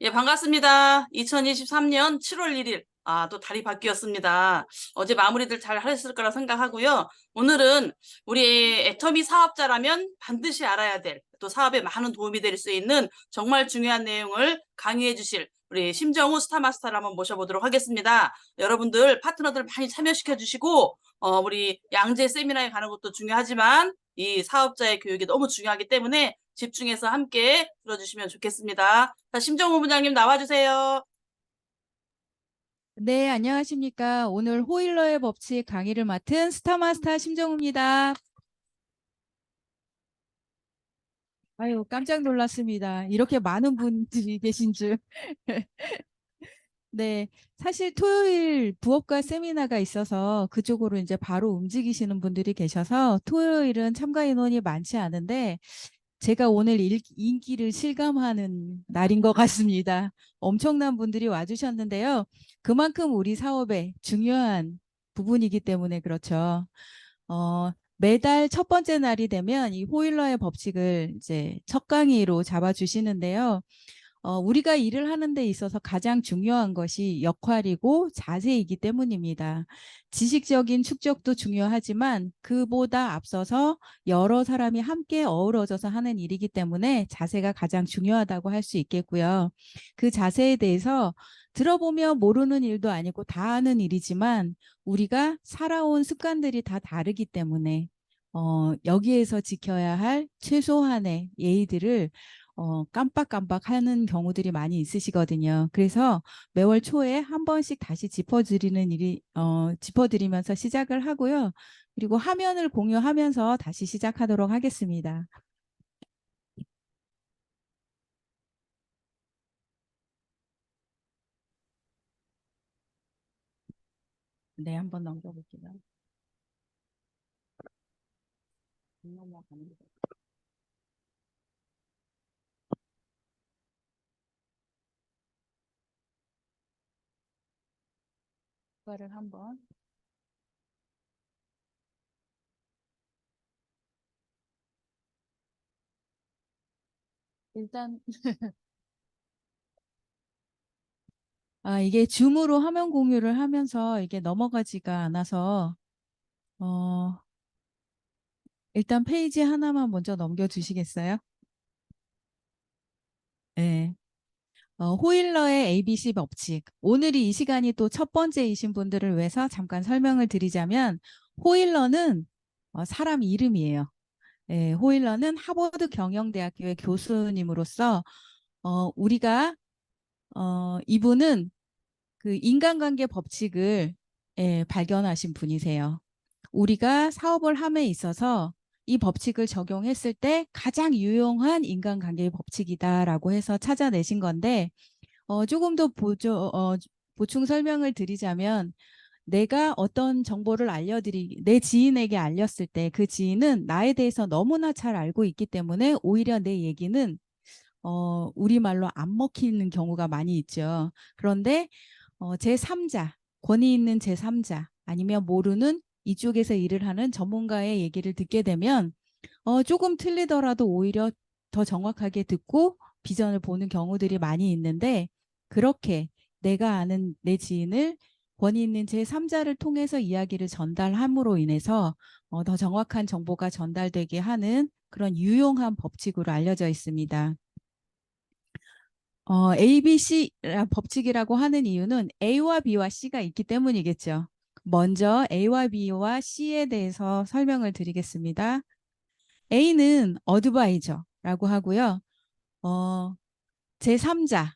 예, 반갑습니다. 2023년 7월 1일. 또 달이 바뀌었습니다. 어제 마무리들 잘 하셨을 거라 생각하고요. 오늘은 우리 애터미 사업자라면 반드시 알아야 될, 또 사업에 많은 도움이 될 수 있는 정말 중요한 내용을 강의해 주실 우리 심정우 스타마스터를 한번 모셔보도록 하겠습니다. 여러분들 파트너들 많이 참여시켜 주시고, 우리 양재 세미나에 가는 것도 중요하지만 이 사업자의 교육이 너무 중요하기 때문에 집중해서 함께 들어주시면 좋겠습니다. 자, 심정우 부장님 나와주세요. 네, 안녕하십니까. 오늘 호일러의 법칙 강의를 맡은 스타마스터 심정우입니다. 아유, 깜짝 놀랐습니다. 이렇게 많은 분들이 계신 줄. 네, 사실 토요일 부업과 세미나가 있어서 그쪽으로 이제 바로 움직이시는 분들이 계셔서 토요일은 참가 인원이 많지 않은데 제가 오늘 인기를 실감하는 날인 것 같습니다. 엄청난 분들이 와주셨는데요. 그만큼 우리 사업에 중요한 부분이기 때문에 그렇죠. 매달 첫 번째 날이 되면 이 호일러의 법칙을 이제 첫 강의로 잡아주시는데요. 우리가 일을 하는 데 있어서 가장 중요한 것이 역할이고 자세이기 때문입니다. 지식적인 축적도 중요하지만 그보다 앞서서 여러 사람이 함께 어우러져서 하는 일이기 때문에 자세가 가장 중요하다고 할 수 있겠고요. 그 자세에 대해서 들어보면 모르는 일도 아니고 다 아는 일이지만 우리가 살아온 습관들이 다 다르기 때문에 여기에서 지켜야 할 최소한의 예의들을 깜빡깜빡 하는 경우들이 많이 있으시거든요. 그래서 매월 초에 한 번씩 다시 짚어드리면서 시작을 하고요. 그리고 화면을 공유하면서 다시 시작하도록 하겠습니다. 네, 한번 넘겨볼게요. 이거를 한번 일단 이게 줌으로 화면 공유를 하면서 이게 넘어가지가 않아서 어, 일단 페이지 하나만 먼저 넘겨주시겠어요? 네. 호일러의 ABC 법칙. 오늘이 이 시간이 또 첫 번째이신 분들을 위해서 잠깐 설명을 드리자면 호일러는 사람 이름이에요. 예, 호일러는 하버드 경영대학교의 교수님으로서 우리가 이분은 그 인간관계 법칙을 발견하신 분이세요. 우리가 사업을 함에 있어서 이 법칙을 적용했을 때 가장 유용한 인간관계 법칙이다라고 해서 찾아내신 건데 조금 더 보충 설명을 드리자면 내가 어떤 정보를 내 지인에게 알렸을 때 그 지인은 나에 대해서 너무나 잘 알고 있기 때문에 오히려 내 얘기는 우리말로 안 먹히는 경우가 많이 있죠. 그런데 제3자, 권위 있는 제3자 아니면 모르는 이쪽에서 일을 하는 전문가의 얘기를 듣게 되면 조금 틀리더라도 오히려 더 정확하게 듣고 비전을 보는 경우들이 많이 있는데 그렇게 내가 아는 내 지인을 권위 있는 제3자를 통해서 이야기를 전달함으로 인해서 더 정확한 정보가 전달되게 하는 그런 유용한 법칙으로 알려져 있습니다. ABC 법칙이라고 하는 이유는 A와 B와 C가 있기 때문이겠죠. 먼저 A와 B와 C에 대해서 설명을 드리겠습니다. A는 어드바이저라고 하고요. 제3자,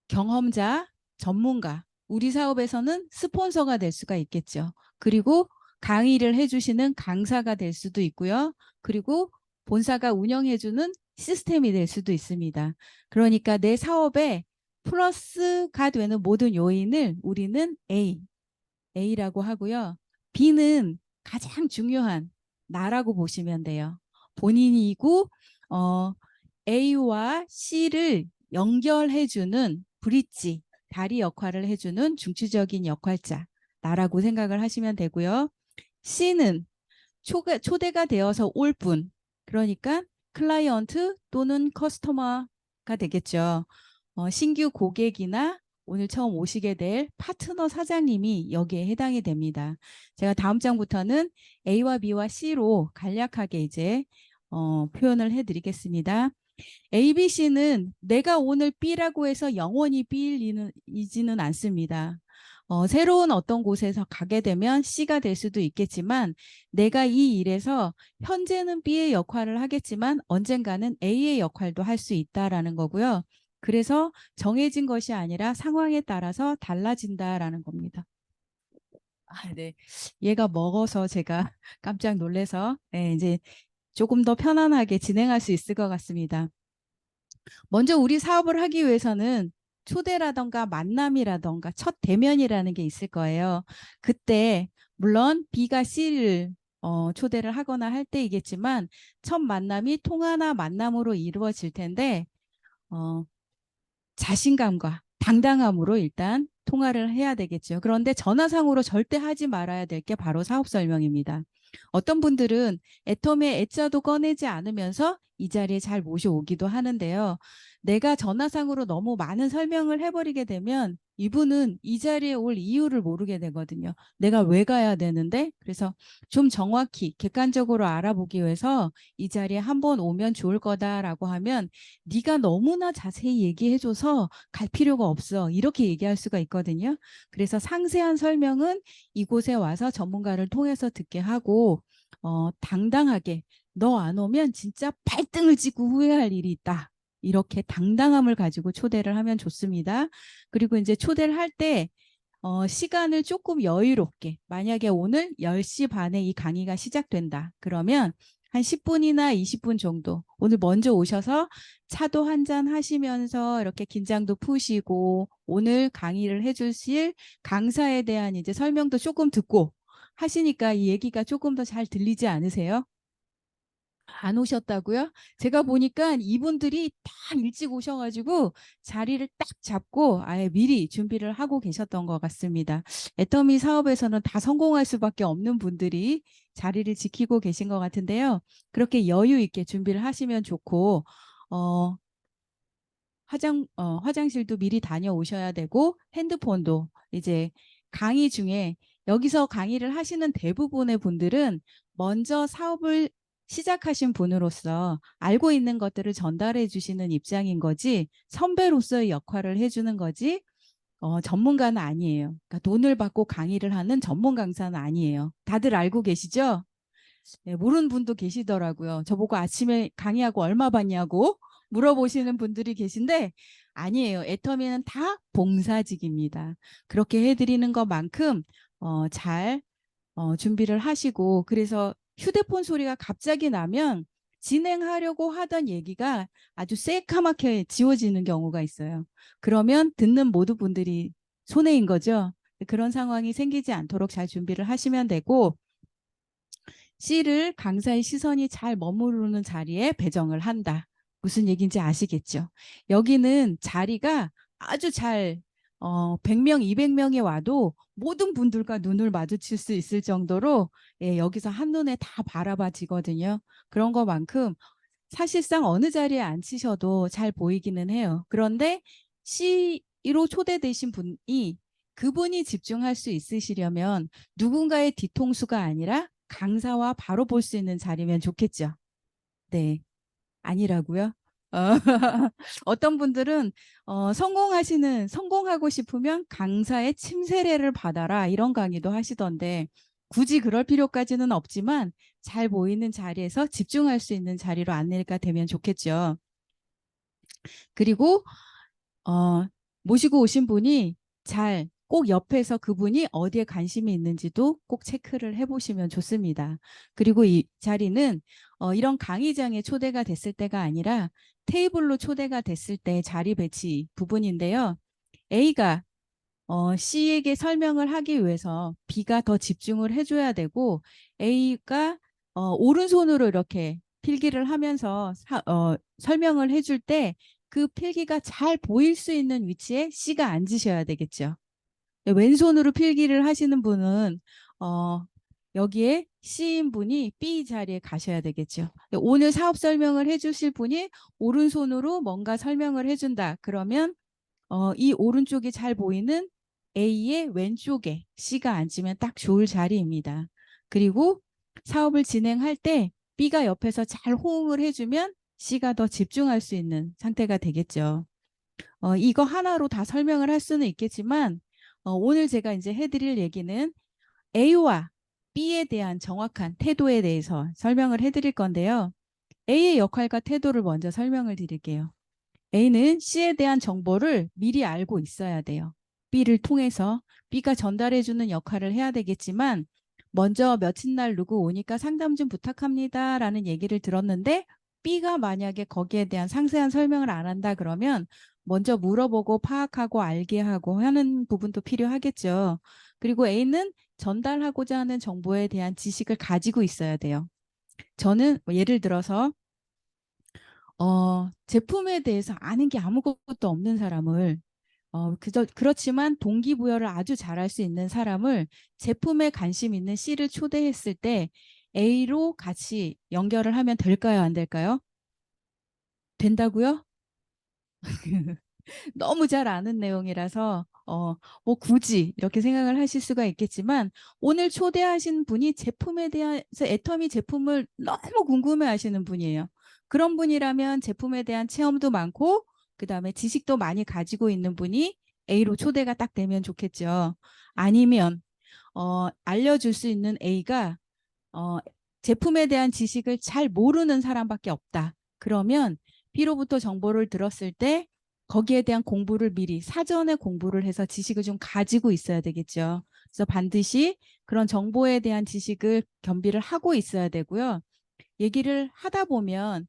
경험자, 전문가, 우리 사업에서는 스폰서가 될 수가 있겠죠. 그리고 강의를 해주시는 강사가 될 수도 있고요. 그리고 본사가 운영해주는 시스템이 될 수도 있습니다. 그러니까 내 사업에 플러스가 되는 모든 요인을 우리는 A라고 하고요. B는 가장 중요한 나라고 보시면 돼요. 본인이고 A와 C를 연결해주는 브릿지, 다리 역할을 해주는 중추적인 역할자 나라고 생각을 하시면 되고요. C는 초대가 되어서 올 분, 그러니까 클라이언트 또는 커스터머 되겠죠. 신규 고객이나 오늘 처음 오시게 될 파트너 사장님이 여기에 해당이 됩니다. 제가 다음 장부터는 A와 B와 C로 간략하게 이제 표현을 해드리겠습니다. A, B, C는 내가 오늘 B라고 해서 영원히 B이지는 않습니다. 새로운 어떤 곳에서 가게 되면 C가 될 수도 있겠지만 내가 이 일에서 현재는 B의 역할을 하겠지만 언젠가는 A의 역할도 할 수 있다라는 거고요. 그래서 정해진 것이 아니라 상황에 따라서 달라진다라는 겁니다. 네. 얘가 먹어서 제가 깜짝 놀래서 이제 조금 더 편안하게 진행할 수 있을 것 같습니다. 먼저 우리 사업을 하기 위해서는 초대라던가 만남이라던가 첫 대면이라는 게 있을 거예요. 그때 물론 B가 C를 초대를 하거나 할 때이겠지만 첫 만남이 통화나 만남으로 이루어질 텐데 자신감과 당당함으로 일단 통화를 해야 되겠죠. 그런데 전화상으로 절대 하지 말아야 될 게 바로 사업 설명입니다. 어떤 분들은 애텀에 애자도 꺼내지 않으면서 이 자리에 잘 모셔오기도 하는데요. 내가 전화상으로 너무 많은 설명을 해버리게 되면 이분은 이 자리에 올 이유를 모르게 되거든요. 내가 왜 가야 되는데? 그래서 좀 정확히 객관적으로 알아보기 위해서 이 자리에 한번 오면 좋을 거다라고 하면 네가 너무나 자세히 얘기해줘서 갈 필요가 없어. 이렇게 얘기할 수가 있거든요. 그래서 상세한 설명은 이곳에 와서 전문가를 통해서 듣게 하고 당당하게 너 안 오면 진짜 발등을 찍고 후회할 일이 있다. 이렇게 당당함을 가지고 초대를 하면 좋습니다. 그리고 이제 초대를 할 때 시간을 조금 여유롭게 만약에 오늘 10시 반에 이 강의가 시작된다. 그러면 한 10분이나 20분 정도 오늘 먼저 오셔서 차도 한잔 하시면서 이렇게 긴장도 푸시고 오늘 강의를 해주실 강사에 대한 이제 설명도 조금 듣고 하시니까 이 얘기가 조금 더 잘 들리지 않으세요? 안 오셨다고요? 제가 보니까 이분들이 다 일찍 오셔가지고 자리를 딱 잡고 아예 미리 준비를 하고 계셨던 것 같습니다. 애터미 사업에서는 다 성공할 수밖에 없는 분들이 자리를 지키고 계신 것 같은데요. 그렇게 여유 있게 준비를 하시면 좋고 화장실도 미리 다녀오셔야 되고 핸드폰도 이제 강의 중에 여기서 강의를 하시는 대부분의 분들은 먼저 사업을 시작하신 분으로서 알고 있는 것들을 전달해 주시는 입장인 거지 선배로서의 역할을 해주는 거지 전문가는 아니에요. 그러니까 돈을 받고 강의를 하는 전문 강사는 아니에요. 다들 알고 계시죠? 네, 모르는 분도 계시더라고요. 저보고 아침에 강의하고 얼마 받냐고 물어보시는 분들이 계신데 아니에요. 애터미는 다 봉사직입니다. 그렇게 해드리는 것만큼 잘 준비를 하시고 그래서 휴대폰 소리가 갑자기 나면 진행하려고 하던 얘기가 아주 새까맣게 지워지는 경우가 있어요. 그러면 듣는 모든 분들이 손해인 거죠. 그런 상황이 생기지 않도록 잘 준비를 하시면 되고 C를 강사의 시선이 잘 머무르는 자리에 배정을 한다. 무슨 얘기인지 아시겠죠? 여기는 자리가 아주 잘 100명, 200명이 와도 모든 분들과 눈을 마주칠 수 있을 정도로 여기서 한눈에 다 바라봐지거든요. 그런 것만큼 사실상 어느 자리에 앉히셔도 잘 보이기는 해요. 그런데 C로 초대되신 분이 그분이 집중할 수 있으시려면 누군가의 뒤통수가 아니라 강사와 바로 볼 수 있는 자리면 좋겠죠. 네, 아니라고요? 어떤 분들은 성공하고 싶으면 강사의 침세례를 받아라 이런 강의도 하시던데 굳이 그럴 필요까지는 없지만 잘 보이는 자리에서 집중할 수 있는 자리로 안내가 되면 좋겠죠. 그리고 모시고 오신 분이 꼭 옆에서 그분이 어디에 관심이 있는지도 꼭 체크를 해보시면 좋습니다. 그리고 이 자리는 이런 강의장에 초대가 됐을 때가 아니라 테이블로 초대가 됐을 때 자리 배치 부분인데요. A가 C에게 설명을 하기 위해서 B가 더 집중을 해줘야 되고 A가 오른손으로 이렇게 필기를 하면서 설명을 해줄 때 그 필기가 잘 보일 수 있는 위치에 C가 앉으셔야 되겠죠. 왼손으로 필기를 하시는 분은 여기에 C인 분이 B 자리에 가셔야 되겠죠. 오늘 사업 설명을 해주실 분이 오른손으로 뭔가 설명을 해준다. 그러면 이 오른쪽이 잘 보이는 A의 왼쪽에 C가 앉으면 딱 좋을 자리입니다. 그리고 사업을 진행할 때 B가 옆에서 잘 호응을 해주면 C가 더 집중할 수 있는 상태가 되겠죠. 이거 하나로 다 설명을 할 수는 있겠지만 오늘 제가 이제 해드릴 얘기는 A와 B에 대한 정확한 태도에 대해서 설명을 해드릴 건데요. A의 역할과 태도를 먼저 설명을 드릴게요. A는 C에 대한 정보를 미리 알고 있어야 돼요. B를 통해서 B가 전달해주는 역할을 해야 되겠지만 먼저 며칠 날 누구 오니까 상담 좀 부탁합니다 라는 얘기를 들었는데 B가 만약에 거기에 대한 상세한 설명을 안 한다 그러면 먼저 물어보고 파악하고 알게 하고 하는 부분도 필요하겠죠. 그리고 A는 전달하고자 하는 정보에 대한 지식을 가지고 있어야 돼요. 저는 예를 들어서 제품에 대해서 아는 게 아무것도 없는 사람을 그렇지만 동기부여를 아주 잘할 수 있는 사람을 제품에 관심 있는 C를 초대했을 때 A로 같이 연결을 하면 될까요? 안 될까요? 된다고요? 너무 잘 아는 내용이라서 뭐 굳이 이렇게 생각을 하실 수가 있겠지만 오늘 초대하신 분이 제품에 대해서 애터미 제품을 너무 궁금해 하시는 분이에요. 그런 분이라면 제품에 대한 체험도 많고 그다음에 지식도 많이 가지고 있는 분이 A로 초대가 딱 되면 좋겠죠. 아니면 알려줄 수 있는 A가 어, 제품에 대한 지식을 잘 모르는 사람밖에 없다. 그러면 B로부터 정보를 들었을 때 거기에 대한 공부를 미리 사전에 공부를 해서 지식을 좀 가지고 있어야 되겠죠. 그래서 반드시 그런 정보에 대한 지식을 겸비를 하고 있어야 되고요. 얘기를 하다 보면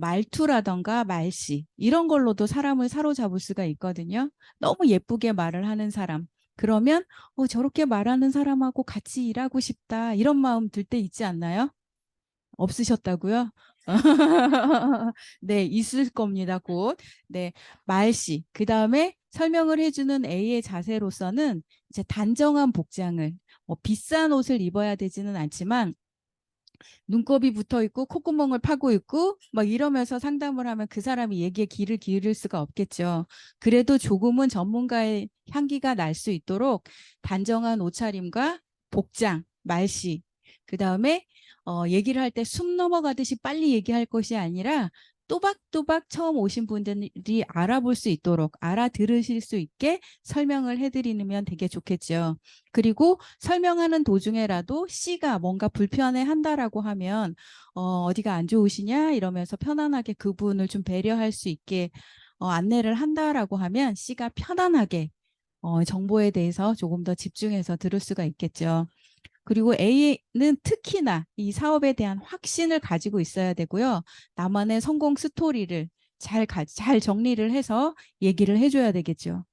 말투라던가 말씨 이런 걸로도 사람을 사로잡을 수가 있거든요. 너무 예쁘게 말을 하는 사람. 그러면 저렇게 말하는 사람하고 같이 일하고 싶다 이런 마음 들 때 있지 않나요? 없으셨다고요? 네, 있을 겁니다, 곧. 네, 말씨. 그 다음에 설명을 해주는 A의 자세로서는 이제 단정한 복장을, 비싼 옷을 입어야 되지는 않지만 눈곱이 붙어 있고 콧구멍을 파고 있고 막 이러면서 상담을 하면 그 사람이 얘기에 귀를 기울일 수가 없겠죠. 그래도 조금은 전문가의 향기가 날 수 있도록 단정한 옷차림과 복장, 말씨, 그다음에 얘기를 할 때 숨 넘어가듯이 빨리 얘기할 것이 아니라 또박또박 처음 오신 분들이 알아볼 수 있도록 알아들으실 수 있게 설명을 해드리면 되게 좋겠죠. 그리고 설명하는 도중에라도 C가 뭔가 불편해 한다라고 하면 어디가 안 좋으시냐 이러면서 편안하게 그분을 좀 배려할 수 있게 안내를 한다라고 하면 C가 편안하게 정보에 대해서 조금 더 집중해서 들을 수가 있겠죠. 그리고 A는 특히나 이 사업에 대한 확신을 가지고 있어야 되고요. 나만의 성공 스토리를 잘 정리를 해서 얘기를 해줘야 되겠죠.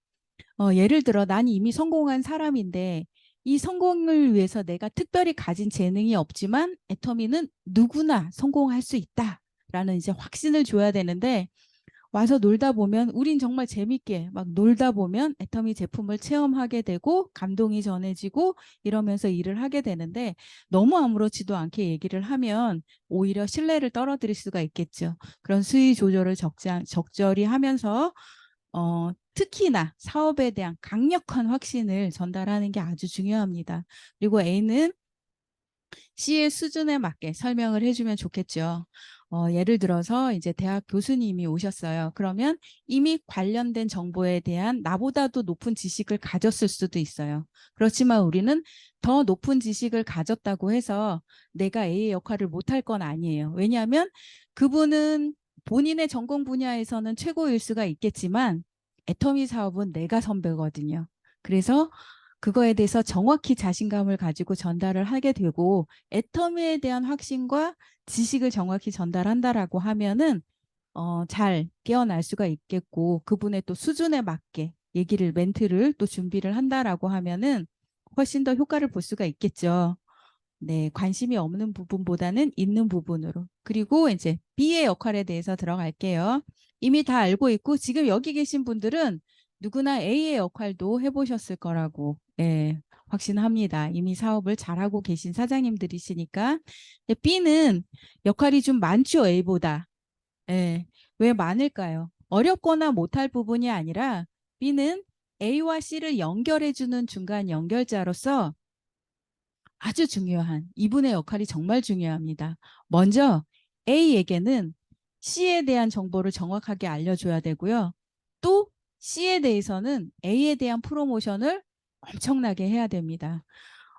예를 들어 난 이미 성공한 사람인데 이 성공을 위해서 내가 특별히 가진 재능이 없지만 애터미는 누구나 성공할 수 있다라는 이제 확신을 줘야 되는데 와서 놀다 보면 우린 정말 재밌게 막 놀다 보면 애터미 제품을 체험하게 되고 감동이 전해지고 이러면서 일을 하게 되는데 너무 아무렇지도 않게 얘기를 하면 오히려 신뢰를 떨어뜨릴 수가 있겠죠. 그런 수위 조절을 적절히 하면서 특히나 사업에 대한 강력한 확신을 전달하는 게 아주 중요합니다. 그리고 A는 C의 수준에 맞게 설명을 해주면 좋겠죠. 예를 들어서 이제 대학 교수님이 오셨어요. 그러면 이미 관련된 정보에 대한 나보다도 높은 지식을 가졌을 수도 있어요. 그렇지만 우리는 더 높은 지식을 가졌다고 해서 내가 A의 역할을 못할 건 아니에요. 왜냐하면 그분은 본인의 전공 분야에서는 최고일 수가 있겠지만 애터미 사업은 내가 선배거든요. 그래서 그거에 대해서 정확히 자신감을 가지고 전달을 하게 되고 애터미에 대한 확신과 지식을 정확히 전달한다라고 하면은 잘 깨어날 수가 있겠고 그분의 또 수준에 맞게 멘트를 또 준비를 한다라고 하면은 훨씬 더 효과를 볼 수가 있겠죠. 네, 관심이 없는 부분보다는 있는 부분으로. 그리고 이제 B의 역할에 대해서 들어갈게요. 이미 다 알고 있고 지금 여기 계신 분들은 누구나 A의 역할도 해보셨을 거라고 확신합니다. 이미 사업을 잘하고 계신 사장님들이시니까. 근데 B는 역할이 좀 많죠, A보다. 예. 왜 많을까요? 어렵거나 못할 부분이 아니라 B는 A와 C를 연결해주는 중간 연결자로서 아주 중요한 이분의 역할이 정말 중요합니다. 먼저 A에게는 C에 대한 정보를 정확하게 알려줘야 되고요. 또 C에 대해서는 A에 대한 프로모션을 엄청나게 해야 됩니다.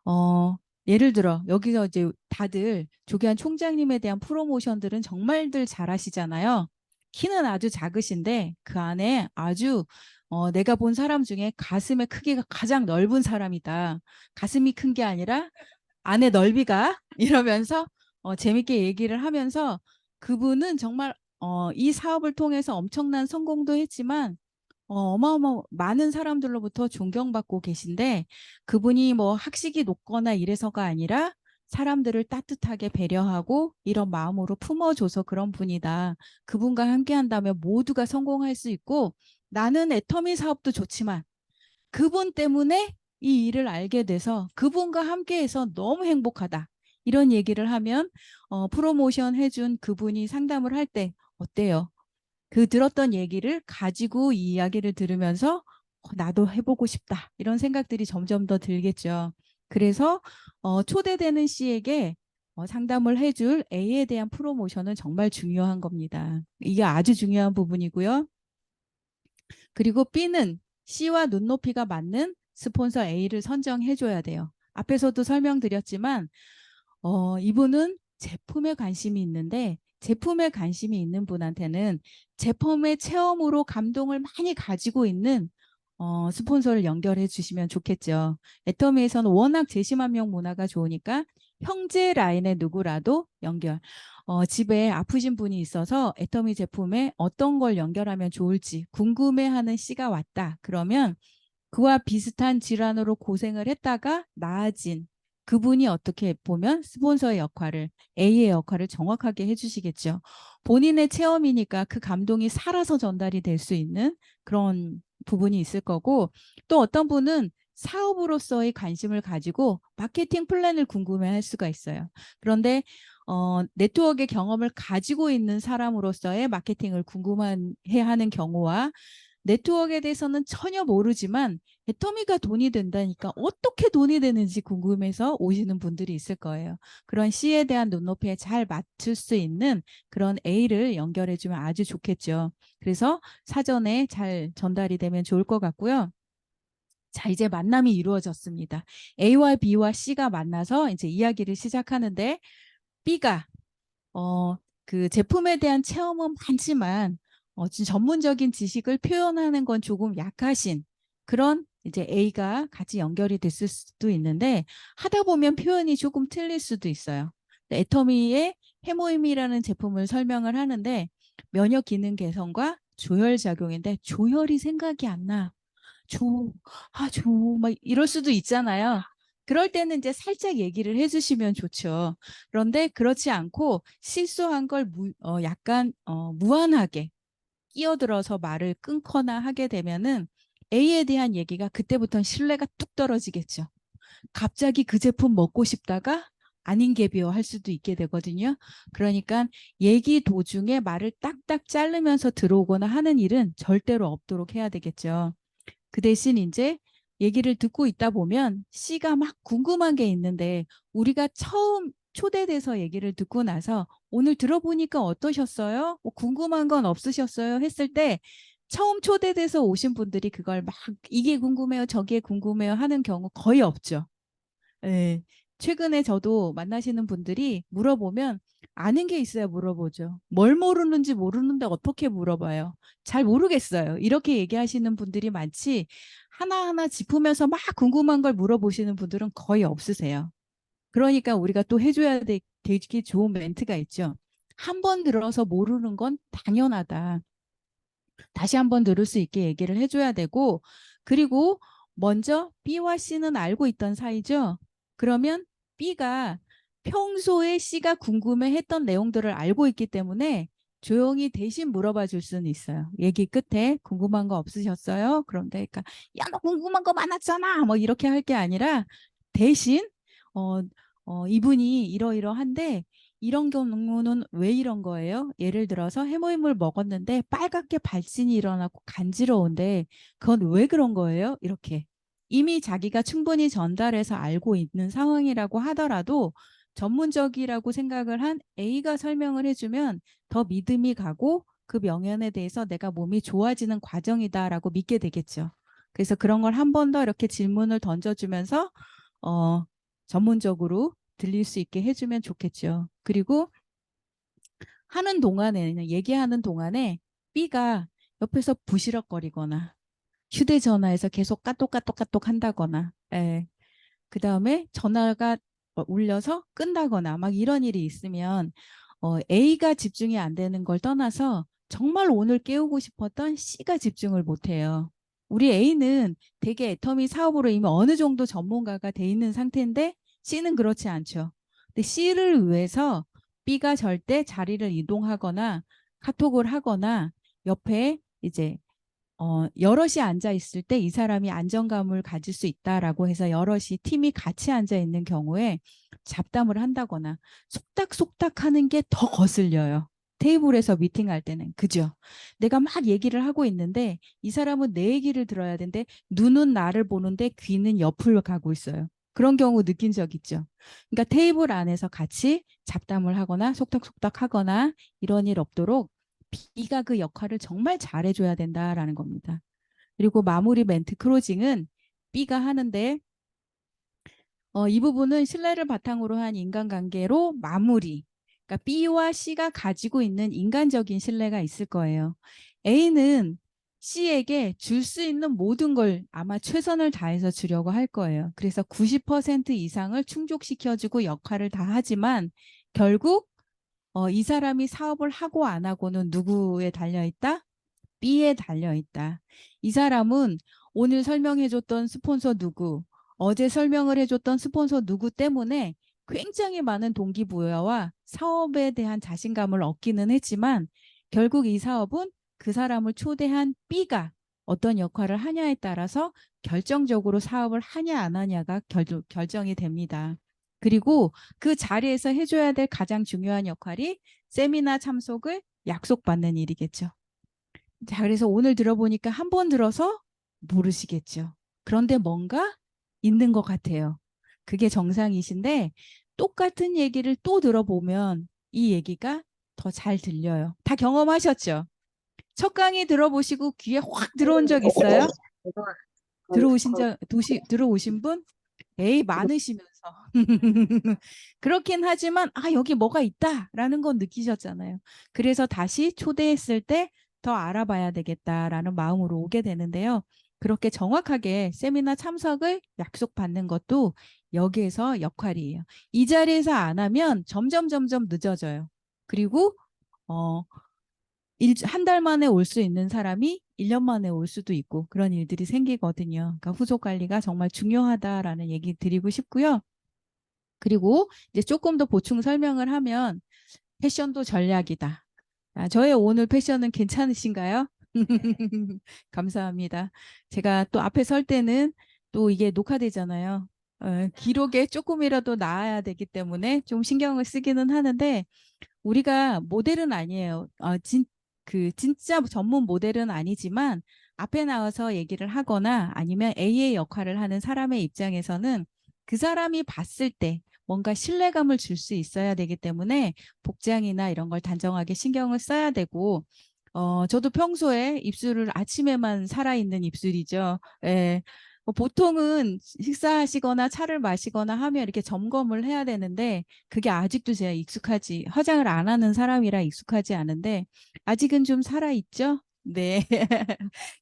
어, 예를 들어 여기서 이제 다들 조기환 총장님에 대한 프로모션들은 정말들 잘하시잖아요. 키는 아주 작으신데 그 안에 아주 내가 본 사람 중에 가슴의 크기가 가장 넓은 사람이다. 가슴이 큰 게 아니라 안의 넓이가 이러면서 재밌게 얘기를 하면서 그분은 정말 이 사업을 통해서 엄청난 성공도 했지만 어마어마 많은 사람들로부터 존경받고 계신데 그분이 뭐 학식이 높거나 이래서가 아니라 사람들을 따뜻하게 배려하고 이런 마음으로 품어줘서 그런 분이다. 그분과 함께 한다면 모두가 성공할 수 있고 나는 애터미 사업도 좋지만 그분 때문에 이 일을 알게 돼서 그분과 함께해서 너무 행복하다. 이런 얘기를 하면 프로모션 해준 그분이 상담을 할 때 어때요? 그 들었던 얘기를 가지고 이 이야기를 들으면서 나도 해보고 싶다. 이런 생각들이 점점 더 들겠죠. 그래서 초대되는 C에게 상담을 해줄 A에 대한 프로모션은 정말 중요한 겁니다. 이게 아주 중요한 부분이고요. 그리고 B는 C와 눈높이가 맞는 스폰서 A를 선정해줘야 돼요. 앞에서도 설명드렸지만 이분은 제품에 관심이 있는데 제품에 관심이 있는 분한테는 제품의 체험으로 감동을 많이 가지고 있는 스폰서를 연결해 주시면 좋겠죠. 애터미에서는 워낙 제시만명 문화가 좋으니까 형제 라인의 누구라도 연결. 집에 아프신 분이 있어서 애터미 제품에 어떤 걸 연결하면 좋을지 궁금해하는 C가 왔다. 그러면 그와 비슷한 질환으로 고생을 했다가 나아진 그분이 어떻게 보면 스폰서의 역할을 A의 역할을 정확하게 해주시겠죠. 본인의 체험이니까 그 감동이 살아서 전달이 될 수 있는 그런 부분이 있을 거고 또 어떤 분은 사업으로서의 관심을 가지고 마케팅 플랜을 궁금해할 수가 있어요. 그런데 네트워크의 경험을 가지고 있는 사람으로서의 마케팅을 궁금해하는 경우와 네트워크에 대해서는 전혀 모르지만 애터미가 돈이 된다니까 어떻게 돈이 되는지 궁금해서 오시는 분들이 있을 거예요. 그런 C에 대한 눈높이에 잘 맞출 수 있는 그런 A를 연결해주면 아주 좋겠죠. 그래서 사전에 잘 전달이 되면 좋을 것 같고요. 자, 이제 만남이 이루어졌습니다. A와 B와 C가 만나서 이제 이야기를 시작하는데 B가 그 제품에 대한 체험은 많지만 전문적인 지식을 표현하는 건 조금 약하신 그런 이제 A가 같이 연결이 됐을 수도 있는데 하다 보면 표현이 조금 틀릴 수도 있어요. 애터미의 해모임이라는 제품을 설명을 하는데 면역 기능 개선과 조혈 작용인데 조혈이 생각이 안 나. 막 이럴 수도 있잖아요. 그럴 때는 이제 살짝 얘기를 해주시면 좋죠. 그런데 그렇지 않고 실수한 걸 약간 무한하게 끼어들어서 말을 끊거나 하게 되면은 A에 대한 얘기가 그때부터는 신뢰가 뚝 떨어지겠죠. 갑자기 그 제품 먹고 싶다가 아닌 게 비어 할 수도 있게 되거든요. 그러니까 얘기 도중에 말을 딱딱 자르면서 들어오거나 하는 일은 절대로 없도록 해야 되겠죠. 그 대신 이제 얘기를 듣고 있다 보면 C가 막 궁금한 게 있는데 우리가 처음 초대돼서 얘기를 듣고 나서 오늘 들어보니까 어떠셨어요? 뭐 궁금한 건 없으셨어요? 했을 때 처음 초대돼서 오신 분들이 그걸 막 이게 궁금해요, 저게 궁금해요 하는 경우 거의 없죠. 예. 최근에 저도 만나시는 분들이 물어보면 아는 게 있어야 물어보죠. 뭘 모르는지 모르는데 어떻게 물어봐요? 잘 모르겠어요. 이렇게 얘기하시는 분들이 많지 하나하나 짚으면서 막 궁금한 걸 물어보시는 분들은 거의 없으세요. 그러니까 우리가 또 해줘야 되게 좋은 멘트가 있죠. 한 번 들어서 모르는 건 당연하다. 다시 한번 들을 수 있게 얘기를 해줘야 되고 그리고 먼저 B와 C는 알고 있던 사이죠. 그러면 B가 평소에 C가 궁금해했던 내용들을 알고 있기 때문에 조용히 대신 물어봐 줄 수는 있어요. 얘기 끝에 궁금한 거 없으셨어요? 그런데 그러니까 야, 너 궁금한 거 많았잖아. 뭐 이렇게 할 게 아니라 대신 어, 이분이 이러이러한데 이런 경우는 왜 이런 거예요? 예를 들어서 해모임을 먹었는데 빨갛게 발진이 일어나고 간지러운데 그건 왜 그런 거예요? 이렇게 이미 자기가 충분히 전달해서 알고 있는 상황이라고 하더라도 전문적이라고 생각을 한 A가 설명을 해주면 더 믿음이 가고 그 명연에 대해서 내가 몸이 좋아지는 과정이다라고 믿게 되겠죠. 그래서 그런 걸 한 번 더 이렇게 질문을 던져주면서 어, 전문적으로 들릴 수 있게 해주면 좋겠죠. 그리고 하는 동안에는 얘기하는 동안에 B가 옆에서 부시럭거리거나 휴대전화에서 계속 까똑까똑까똑 한다거나 그 다음에 전화가 울려서 끈다거나 막 이런 일이 있으면 A가 집중이 안 되는 걸 떠나서 정말 오늘 깨우고 싶었던 C가 집중을 못해요. 우리 A는 되게 애터미 사업으로 이미 어느 정도 전문가가 돼 있는 상태인데 C는 그렇지 않죠. 근데 C를 위해서 B가 절대 자리를 이동하거나 카톡을 하거나 옆에 이제 여럿이 앉아 있을 때 이 사람이 안정감을 가질 수 있다라고 해서 여럿이 팀이 같이 앉아 있는 경우에 잡담을 한다거나 속닥속닥 하는 게 더 거슬려요. 테이블에서 미팅할 때는. 그죠? 내가 막 얘기를 하고 있는데 이 사람은 내 얘기를 들어야 되는데 눈은 나를 보는데 귀는 옆을 가고 있어요. 그런 경우 느낀 적 있죠? 그러니까 테이블 안에서 같이 잡담을 하거나 속닥속닥 하거나 이런 일 없도록 B가 그 역할을 정말 잘해줘야 된다라는 겁니다. 그리고 마무리 멘트 크로징은 B가 하는데 이 부분은 신뢰를 바탕으로 한 인간관계로 마무리. 그러니까 B와 C가 가지고 있는 인간적인 신뢰가 있을 거예요. A는 C에게 줄 수 있는 모든 걸 아마 최선을 다해서 주려고 할 거예요. 그래서 90% 이상을 충족시켜주고 역할을 다 하지만 결국 이 사람이 사업을 하고 안 하고는 누구에 달려있다? B에 달려있다. 이 사람은 오늘 설명해줬던 스폰서 누구, 어제 설명을 해줬던 스폰서 누구 때문에 굉장히 많은 동기부여와 사업에 대한 자신감을 얻기는 했지만 결국 이 사업은 그 사람을 초대한 B가 어떤 역할을 하냐에 따라서 결정적으로 사업을 하냐 안 하냐가 결정이 됩니다. 그리고 그 자리에서 해줘야 될 가장 중요한 역할이 세미나 참석을 약속받는 일이겠죠. 자, 그래서 오늘 들어보니까 한 번 들어서 모르시겠죠. 그런데 뭔가 있는 것 같아요. 그게 정상이신데 똑같은 얘기를 또 들어보면 이 얘기가 더 잘 들려요. 다 경험하셨죠? 첫 강의 들어보시고 귀에 확 들어온 적 있어요? 들어오신 분? 에이, 많으시면서. 그렇긴 하지만, 여기 뭐가 있다라는 건 느끼셨잖아요. 그래서 다시 초대했을 때 더 알아봐야 되겠다라는 마음으로 오게 되는데요. 그렇게 정확하게 세미나 참석을 약속받는 것도 여기에서 역할이에요. 이 자리에서 안 하면 점점 늦어져요. 그리고, 어, 한 달 만에 올 수 있는 사람이 1년 만에 올 수도 있고 그런 일들이 생기거든요. 그러니까 후속 관리가 정말 중요하다라는 얘기 드리고 싶고요. 그리고 이제 조금 더 보충 설명을 하면 패션도 전략이다. 저의 오늘 패션은 괜찮으신가요? 감사합니다. 제가 또 앞에 설 때는 또 이게 녹화되잖아요. 기록에 조금이라도 나아야 되기 때문에 좀 신경을 쓰기는 하는데 우리가 모델은 아니에요. 진짜 전문 모델은 아니지만 앞에 나와서 얘기를 하거나 아니면 A의 역할을 하는 사람의 입장에서는 그 사람이 봤을 때 뭔가 신뢰감을 줄 수 있어야 되기 때문에 복장이나 이런 걸 단정하게 신경을 써야 되고 저도 평소에 입술을 아침에만 살아있는 입술이죠. 예. 보통은 식사하시거나 차를 마시거나 하면 이렇게 점검을 해야 되는데 그게 아직도 제가 화장을 안 하는 사람이라 익숙하지 않은데 아직은 좀 살아있죠? 네.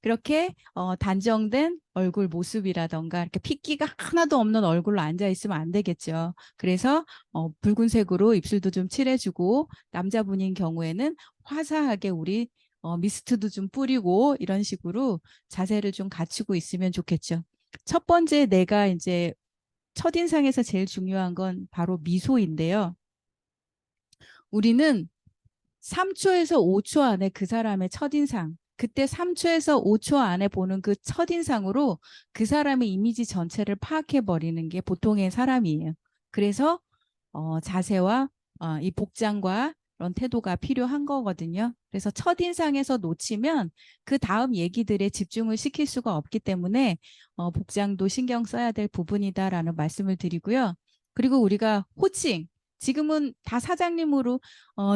그렇게 단정된 얼굴 모습이라던가 이렇게 핏기가 하나도 없는 얼굴로 앉아 있으면 안 되겠죠. 그래서 붉은색으로 입술도 좀 칠해주고 남자분인 경우에는 화사하게 우리 미스트도 좀 뿌리고 이런 식으로 자세를 좀 갖추고 있으면 좋겠죠. 첫 번째 내가 이제 첫인상에서 제일 중요한 건 바로 미소인데요. 우리는 3초에서 5초 안에 그 사람의 첫인상, 그때 3초에서 5초 안에 보는 그 첫인상으로 그 사람의 이미지 전체를 파악해 버리는 게 보통의 사람이에요. 그래서 자세와 이 복장과 그런 태도가 필요한 거거든요. 그래서 첫인상에서 놓치면 그 다음 얘기들에 집중을 시킬 수가 없기 때문에 복장도 신경 써야 될 부분이다라는 말씀을 드리고요. 그리고 우리가 호칭, 지금은 다 사장님으로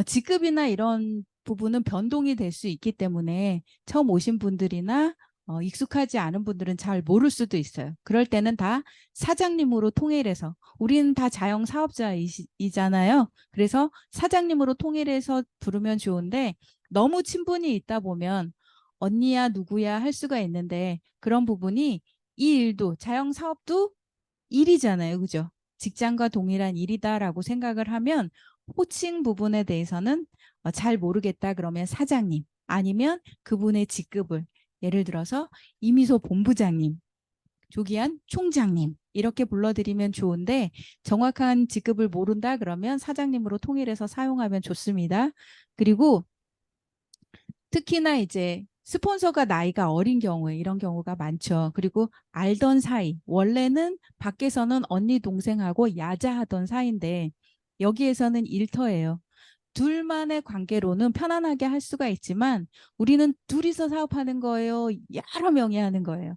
직급이나 이런 부분은 변동이 될 수 있기 때문에 처음 오신 분들이나 익숙하지 않은 분들은 잘 모를 수도 있어요. 그럴 때는 다 사장님으로 통일해서, 우리는 다 자영 사업자이잖아요. 그래서 사장님으로 통일해서 부르면 좋은데, 너무 친분이 있다 보면 언니야 누구야 할 수가 있는데, 그런 부분이 이 일도 자영 사업도 일이잖아요. 그죠? 직장과 동일한 일이다라고 생각을 하면 호칭 부분에 대해서는 잘 모르겠다 그러면 사장님, 아니면 그분의 직급을, 예를 들어서 이미소 본부장님, 조기한 총장님 이렇게 불러드리면 좋은데, 정확한 직급을 모른다 그러면 사장님으로 통일해서 사용하면 좋습니다. 그리고 특히나 이제 스폰서가 나이가 어린 경우에 이런 경우가 많죠. 그리고 알던 사이, 원래는 밖에서는 언니 동생하고 야자하던 사이인데 여기에서는 일터예요. 둘만의 관계로는 편안하게 할 수가 있지만 우리는 둘이서 사업하는 거예요, 여러 명이 하는 거예요.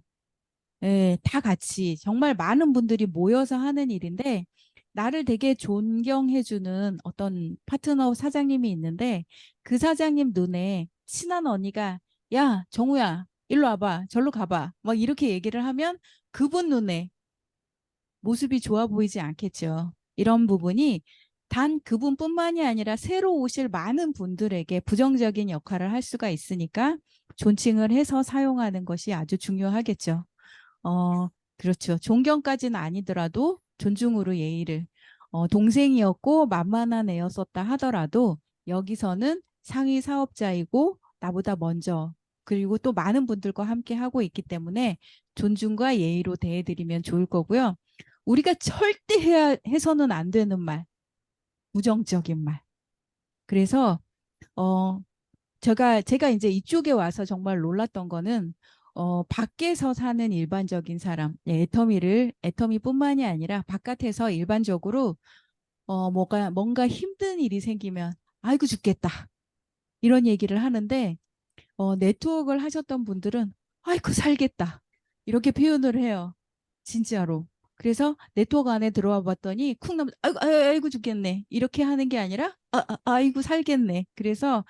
예, 다 같이 정말 많은 분들이 모여서 하는 일인데, 나를 되게 존경해주는 어떤 파트너 사장님이 있는데, 그 사장님 눈에 친한 언니가 야, 정우야, 일로 와봐, 절로 가봐, 막 이렇게 얘기를 하면 그분 눈에 모습이 좋아 보이지 않겠죠. 이런 부분이 단 그분뿐만이 아니라 새로 오실 많은 분들에게 부정적인 역할을 할 수가 있으니까 존칭을 해서 사용하는 것이 아주 중요하겠죠. 그렇죠. 존경까지는 아니더라도 존중으로 예의를, 동생이었고 만만한 애였었다 하더라도 여기서는 상위 사업자이고 나보다 먼저, 그리고 또 많은 분들과 함께 하고 있기 때문에 존중과 예의로 대해드리면 좋을 거고요. 우리가 절대 해서는 안 되는 말, 부정적인 말. 그래서 어, 제가 이제 이쪽에 와서 정말 놀랐던 거는 밖에서 사는 일반적인 사람, 예, 애터미뿐만이 아니라 바깥에서 일반적으로 뭔가 힘든 일이 생기면 아이고 죽겠다 이런 얘기를 하는데, 네트워크를 하셨던 분들은 아이고 살겠다 이렇게 표현을 해요. 진짜로. 그래서 네트워크 안에 들어와 봤더니 쿵 나면 아이고, 아이고 죽겠네 이렇게 하는 게 아니라 아이고 살겠네. 그래서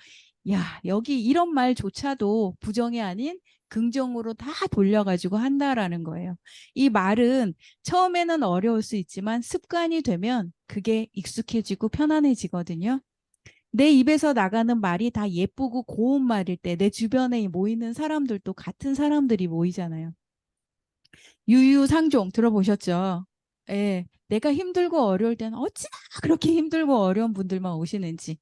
야, 여기 이런 말조차도 부정이 아닌 긍정으로 다 돌려가지고 한다라는 거예요. 이 말은 처음에는 어려울 수 있지만 습관이 되면 그게 익숙해지고 편안해지거든요. 내 입에서 나가는 말이 다 예쁘고 고운 말일 때 내 주변에 모이는 사람들도 같은 사람들이 모이잖아요. 유유상종 들어보셨죠? 예, 내가 힘들고 어려울 때는 어찌나 그렇게 힘들고 어려운 분들만 오시는지.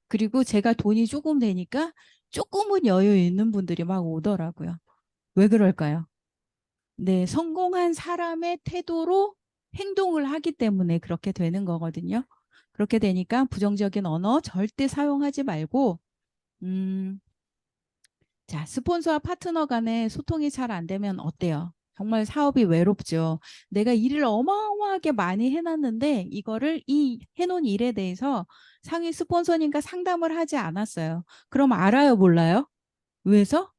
그리고 제가 돈이 조금 되니까 조금은 여유 있는 분들이 막 오더라고요. 왜 그럴까요? 네, 성공한 사람의 태도로 행동을 하기 때문에 그렇게 되는 거거든요. 그렇게 되니까 부정적인 언어 절대 사용하지 말고, 자, 스폰서와 파트너 간에 소통이 잘 안 되면 어때요? 정말 사업이 외롭죠. 내가 일을 어마어마하게 많이 해놨는데 이거를 해놓은 일에 대해서 상위 스폰서님과 상담을 하지 않았어요. 그럼 알아요, 몰라요? 왜서?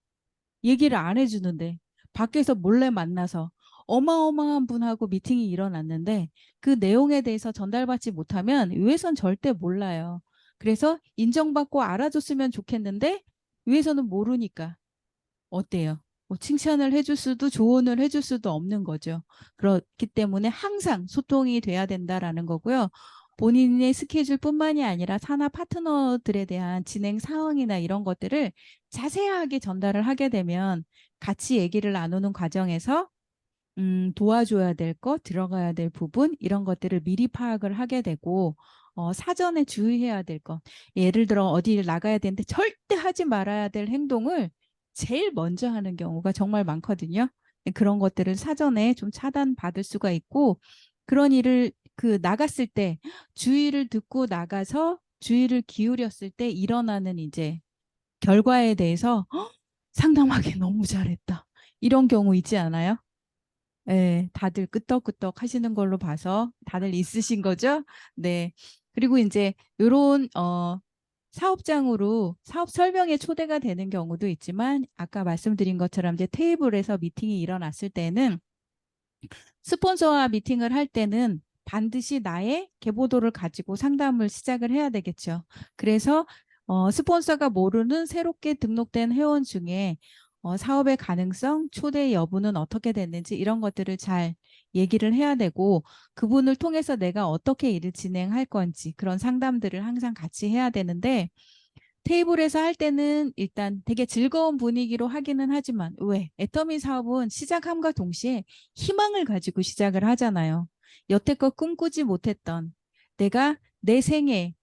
얘기를 안 해주는데 밖에서 몰래 만나서 어마어마한 분하고 미팅이 일어났는데 그 내용에 대해서 전달받지 못하면 위에선 절대 몰라요. 그래서 인정받고 알아줬으면 좋겠는데 위에서는 모르니까 어때요? 뭐 칭찬을 해줄 수도 조언을 해줄 수도 없는 거죠. 그렇기 때문에 항상 소통이 돼야 된다라는 거고요. 본인의 스케줄뿐만이 아니라 산하 파트너들에 대한 진행 상황이나 이런 것들을 자세하게 전달을 하게 되면 같이 얘기를 나누는 과정에서 도와줘야 될 것, 들어가야 될 부분, 이런 것들을 미리 파악을 하게 되고, 사전에 주의해야 될 것. 예를 들어 어디를 나가야 되는데 절대 하지 말아야 될 행동을 제일 먼저 하는 경우가 정말 많거든요. 그런 것들을 사전에 좀 차단받을 수가 있고, 그런 일을 나갔을 때 주의를 듣고 나가서 주의를 기울였을 때 일어나는 이제 결과에 대해서 상담하기 너무 잘했다. 이런 경우 있지 않아요? 네, 다들 끄떡끄떡 하시는 걸로 봐서 다들 있으신 거죠? 네. 그리고 이제 요런 사업장으로 사업 설명에 초대가 되는 경우도 있지만 아까 말씀드린 것처럼 이제 테이블에서 미팅이 일어났을 때는 스폰서와 미팅을 할 때는 반드시 나의 계보도를 가지고 상담을 시작을 해야 되겠죠. 그래서 스폰서가 모르는 새롭게 등록된 회원 중에 사업의 가능성, 초대 여부는 어떻게 됐는지 이런 것들을 잘 얘기를 해야 되고 그분을 통해서 내가 어떻게 일을 진행할 건지 그런 상담들을 항상 같이 해야 되는데 테이블에서 할 때는 일단 되게 즐거운 분위기로 하기는 하지만 왜? 애터미 사업은 시작함과 동시에 희망을 가지고 시작을 하잖아요. 여태껏 꿈꾸지 못했던 내가 내 생애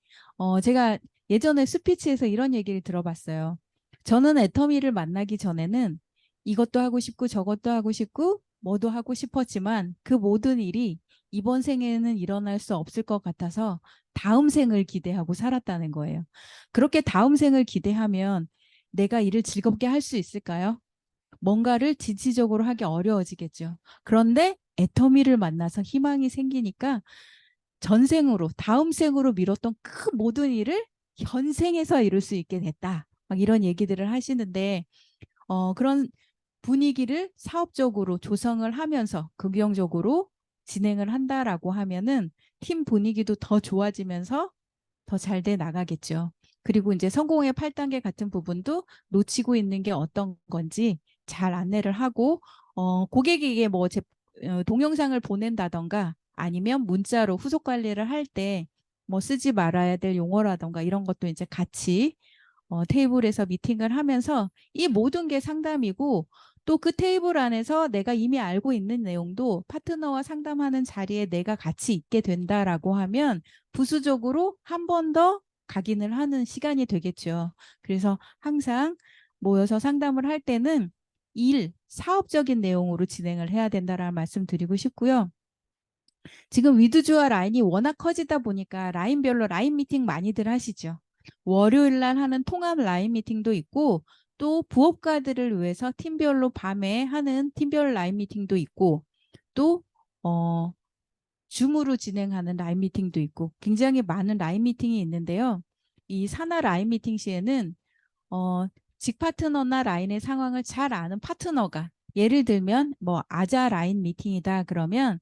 제가 예전에 스피치에서 이런 얘기를 들어봤어요. 저는 애터미를 만나기 전에는 이것도 하고 싶고 저것도 하고 싶고 뭐도 하고 싶었지만 그 모든 일이 이번 생에는 일어날 수 없을 것 같아서 다음 생을 기대하고 살았다는 거예요. 그렇게 다음 생을 기대하면 내가 일을 즐겁게 할 수 있을까요? 뭔가를 지치적으로 하기 어려워지겠죠. 그런데 애터미를 만나서 희망이 생기니까 전생으로, 다음 생으로 미뤘던 그 모든 일을 현생에서 이룰 수 있게 됐다. 막 이런 얘기들을 하시는데 그런 분위기를 사업적으로 조성을 하면서 긍정적으로 진행을 한다라고 하면은 팀 분위기도 더 좋아지면서 더 잘 돼 나가겠죠. 그리고 이제 성공의 8단계 같은 부분도 놓치고 있는 게 어떤 건지 잘 안내를 하고 고객에게 뭐 동영상을 보낸다던가 아니면 문자로 후속 관리를 할 때 뭐 쓰지 말아야 될 용어라던가 이런 것도 이제 같이 테이블에서 미팅을 하면서 이 모든 게 상담이고 또 그 테이블 안에서 내가 이미 알고 있는 내용도 파트너와 상담하는 자리에 내가 같이 있게 된다라고 하면 부수적으로 한 번 더 각인을 하는 시간이 되겠죠. 그래서 항상 모여서 상담을 할 때는 사업적인 내용으로 진행을 해야 된다라는 말씀 드리고 싶고요. 지금 위드주와 라인이 워낙 커지다 보니까 라인별로 라인 미팅 많이들 하시죠. 월요일 날 하는 통합 라인 미팅도 있고 또 부업가들을 위해서 팀별로 밤에 하는 팀별 라인 미팅도 있고 또 줌으로 진행하는 라인 미팅도 있고 굉장히 많은 라인 미팅이 있는데요. 이 산하 라인 미팅 시에는 직 파트너나 라인의 상황을 잘 아는 파트너가 예를 들면 뭐 아자 라인 미팅이다 그러면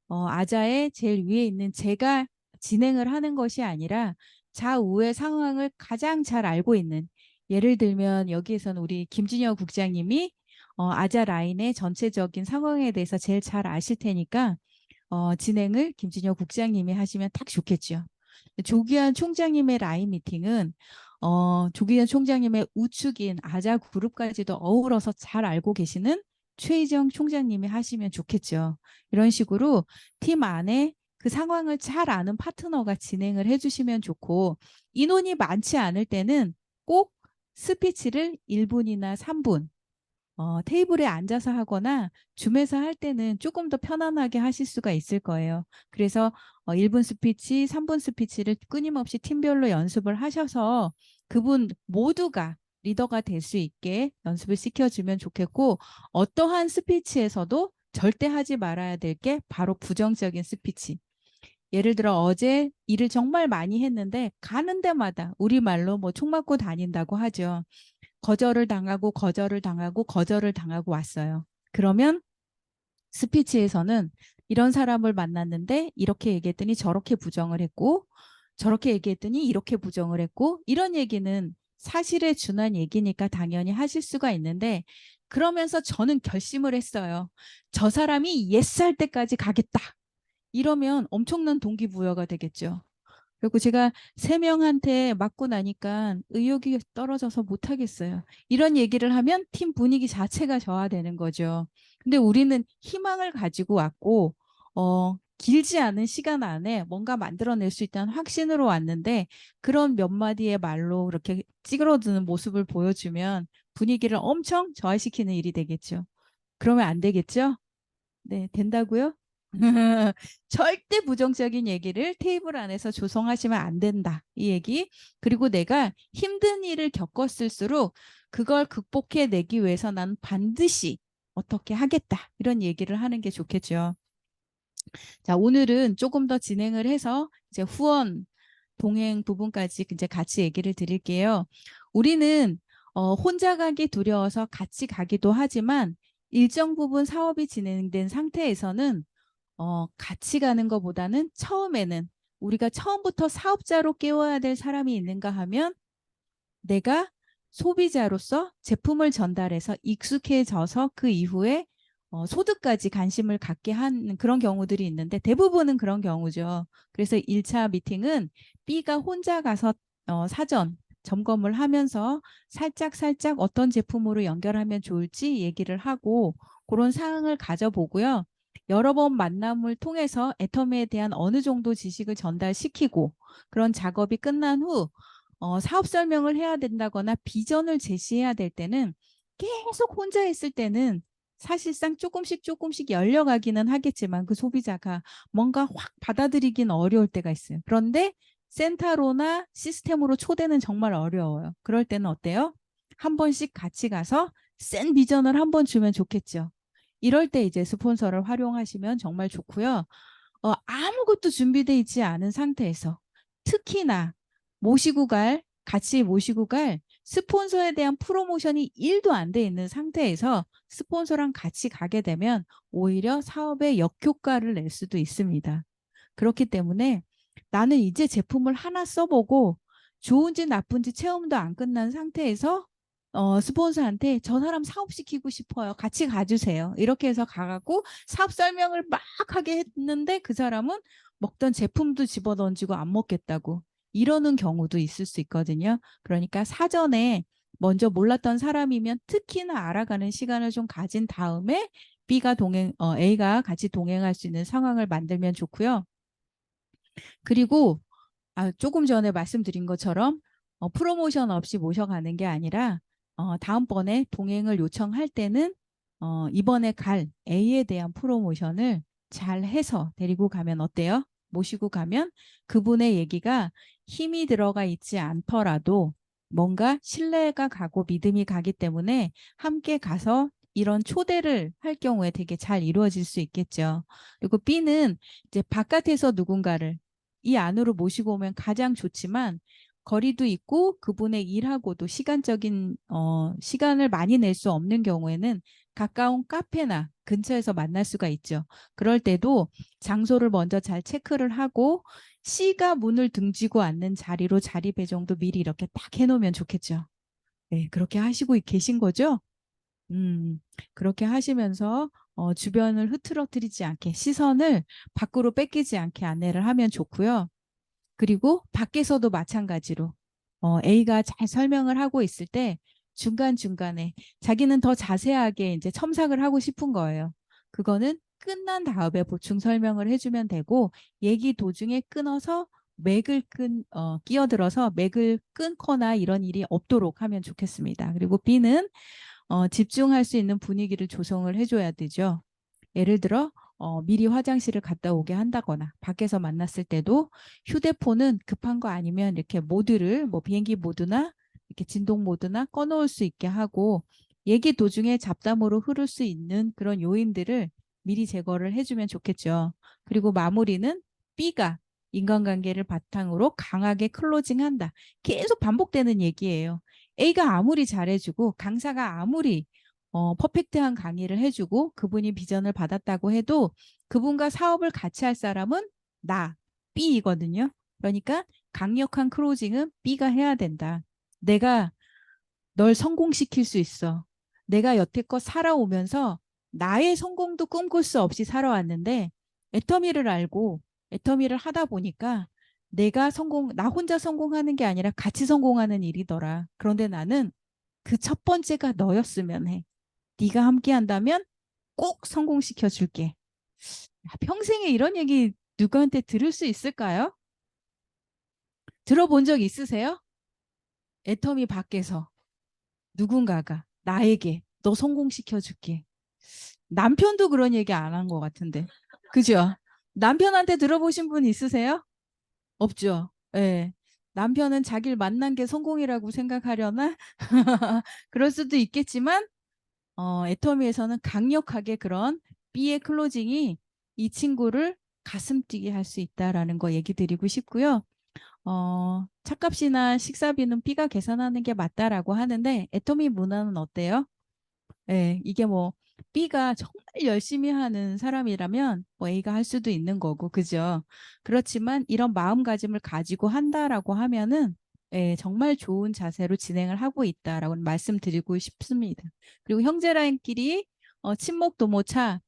아자의 제일 위에 있는 제가 진행을 하는 것이 아니라 좌우의 상황을 가장 잘 알고 있는 예를 들면 여기에서는 우리 김준혁 국장님이 아자 라인의 전체적인 상황에 대해서 제일 잘 아실 테니까 진행을 김준혁 국장님이 하시면 딱 좋겠죠. 조기환 총장님의 라인 미팅은 조기환 총장님의 우측인 아자 그룹까지도 어우러서 잘 알고 계시는 최희정 총장님이 하시면 좋겠죠. 이런 식으로 팀 안에 그 상황을 잘 아는 파트너가 진행을 해주시면 좋고 인원이 많지 않을 때는 꼭 스피치를 1분이나 3분 테이블에 앉아서 하거나 줌에서 할 때는 조금 더 편안하게 하실 수가 있을 거예요. 그래서 1분 스피치, 3분 스피치를 끊임없이 팀별로 연습을 하셔서 그분 모두가 리더가 될 수 있게 연습을 시켜주면 좋겠고 어떠한 스피치에서도 절대 하지 말아야 될 게 바로 부정적인 스피치. 예를 들어 어제 일을 정말 많이 했는데 가는 데마다 우리말로 뭐 총 맞고 다닌다고 하죠. 거절을 당하고 거절을 당하고 거절을 당하고 왔어요. 그러면 스피치에서는 이런 사람을 만났는데 이렇게 얘기했더니 저렇게 부정을 했고 저렇게 얘기했더니 이렇게 부정을 했고 이런 얘기는 사실에 준한 얘기니까 당연히 하실 수가 있는데 그러면서 저는 결심을 했어요. 저 사람이 예스 할 때까지 가겠다. 이러면 엄청난 동기부여가 되겠죠. 그리고 제가 3명한테 맞고 나니까 의욕이 떨어져서 못하겠어요. 이런 얘기를 하면 팀 분위기 자체가 저하되는 거죠. 근데 우리는 희망을 가지고 왔고, 길지 않은 시간 안에 뭔가 만들어낼 수 있다는 확신으로 왔는데 그런 몇 마디의 말로 이렇게 찌그러드는 모습을 보여주면 분위기를 엄청 저하시키는 일이 되겠죠. 그러면 안 되겠죠? 네, 된다고요? 절대 부정적인 얘기를 테이블 안에서 조성하시면 안 된다. 이 얘기. 그리고 내가 힘든 일을 겪었을수록 그걸 극복해내기 위해서 난 반드시 어떻게 하겠다. 이런 얘기를 하는 게 좋겠죠. 자, 오늘은 조금 더 진행을 해서 이제 후원 동행 부분까지 이제 같이 얘기를 드릴게요. 우리는 혼자 가기 두려워서 같이 가기도 하지만 일정 부분 사업이 진행된 상태에서는 같이 가는 것보다는 처음에는 우리가 처음부터 사업자로 깨워야 될 사람이 있는가 하면 내가 소비자로서 제품을 전달해서 익숙해져서 그 이후에 소득까지 관심을 갖게 하는 그런 경우들이 있는데 대부분은 그런 경우죠. 그래서 1차 미팅은 B가 혼자 가서 사전 점검을 하면서 살짝 어떤 제품으로 연결하면 좋을지 얘기를 하고 그런 사항을 가져보고요. 여러 번 만남을 통해서 애터미에 대한 어느 정도 지식을 전달시키고 그런 작업이 끝난 후 사업 설명을 해야 된다거나 비전을 제시해야 될 때는 계속 혼자 있을 때는 사실상 조금씩 열려가기는 하겠지만 그 소비자가 뭔가 확 받아들이긴 어려울 때가 있어요. 그런데 센터로나 시스템으로 초대는 정말 어려워요. 그럴 때는 어때요? 한 번씩 같이 가서 센 비전을 한 번 주면 좋겠죠. 이럴 때 이제 스폰서를 활용하시면 정말 좋고요. 아무것도 준비되어 있지 않은 상태에서 특히나 같이 모시고 갈 스폰서에 대한 프로모션이 1도 안 돼 있는 상태에서 스폰서랑 같이 가게 되면 오히려 사업에 역효과를 낼 수도 있습니다. 그렇기 때문에 나는 이제 제품을 하나 써보고 좋은지 나쁜지 체험도 안 끝난 상태에서 스폰서한테 저 사람 사업시키고 싶어요. 같이 가주세요. 이렇게 해서 가갖고 사업 설명을 막 하게 했는데 그 사람은 먹던 제품도 집어던지고 안 먹겠다고 이러는 경우도 있을 수 있거든요. 그러니까 사전에 먼저 몰랐던 사람이면 특히나 알아가는 시간을 좀 가진 다음에 A가 같이 동행할 수 있는 상황을 만들면 좋고요. 그리고 조금 전에 말씀드린 것처럼 프로모션 없이 모셔가는 게 아니라 다음번에 동행을 요청할 때는 이번에 갈 A에 대한 프로모션을 잘 해서 데리고 가면 어때요? 모시고 가면 그분의 얘기가 힘이 들어가 있지 않더라도 뭔가 신뢰가 가고 믿음이 가기 때문에 함께 가서 이런 초대를 할 경우에 되게 잘 이루어질 수 있겠죠. 그리고 B는 이제 바깥에서 누군가를 이 안으로 모시고 오면 가장 좋지만 거리도 있고 그분의 일하고도 시간적인 시간을 많이 낼 수 없는 경우에는 가까운 카페나 근처에서 만날 수가 있죠. 그럴 때도 장소를 먼저 잘 체크를 하고 C가 문을 등지고 앉는 자리로 자리 배정도 미리 이렇게 딱 해놓으면 좋겠죠. 네, 그렇게 하시고 계신 거죠? 그렇게 하시면서 주변을 흐트러뜨리지 않게 시선을 밖으로 뺏기지 않게 안내를 하면 좋고요. 그리고 밖에서도 마찬가지로 A가 잘 설명을 하고 있을 때 중간중간에 자기는 더 자세하게 이제 첨삭을 하고 싶은 거예요. 그거는 끝난 다음에 보충 설명을 해주면 되고 얘기 도중에 끊어서 끼어들어서 맥을 끊거나 이런 일이 없도록 하면 좋겠습니다. 그리고 B는 집중할 수 있는 분위기를 조성을 해줘야 되죠. 예를 들어 미리 화장실을 갔다 오게 한다거나 밖에서 만났을 때도 휴대폰은 급한 거 아니면 이렇게 모드를 뭐 비행기 모드나 이렇게 진동 모드나 꺼놓을 수 있게 하고 얘기 도중에 잡담으로 흐를 수 있는 그런 요인들을 미리 제거를 해주면 좋겠죠. 그리고 마무리는 B가 인간관계를 바탕으로 강하게 클로징한다. 계속 반복되는 얘기예요. A가 아무리 잘해주고 강사가 아무리 퍼펙트한 강의를 해주고 그분이 비전을 받았다고 해도 그분과 사업을 같이 할 사람은 나, B이거든요. 그러니까 강력한 클로징은 B가 해야 된다. 내가 널 성공시킬 수 있어. 내가 여태껏 살아오면서 나의 성공도 꿈꿀 수 없이 살아왔는데 애터미를 알고 애터미를 하다 보니까 나 혼자 성공하는 게 아니라 같이 성공하는 일이더라. 그런데 나는 그 첫 번째가 너였으면 해. 네가 함께 한다면 꼭 성공시켜 줄게. 평생에 이런 얘기 누구한테 들을 수 있을까요? 들어본 적 있으세요? 애터미 밖에서 누군가가 나에게 너 성공시켜 줄게. 남편도 그런 얘기 안 한 것 같은데. 그죠? 남편한테 들어보신 분 있으세요? 없죠. 예. 남편은 자기를 만난 게 성공이라고 생각하려나? 그럴 수도 있겠지만, 애터미에서는 강력하게 그런 B의 클로징이 이 친구를 가슴 뛰게 할 수 있다라는 거 얘기 드리고 싶고요. 차값이나 식사비는 B가 계산하는 게 맞다라고 하는데, 애터미 문화는 어때요? 예, 이게 뭐 B가 정말 열심히 하는 사람이라면 뭐 A가 할 수도 있는 거고, 그죠? 그렇지만 이런 마음가짐을 가지고 한다라고 하면은 예, 정말 좋은 자세로 진행을 하고 있다라고 말씀드리고 싶습니다. 그리고 형제라인끼리 친목 도모차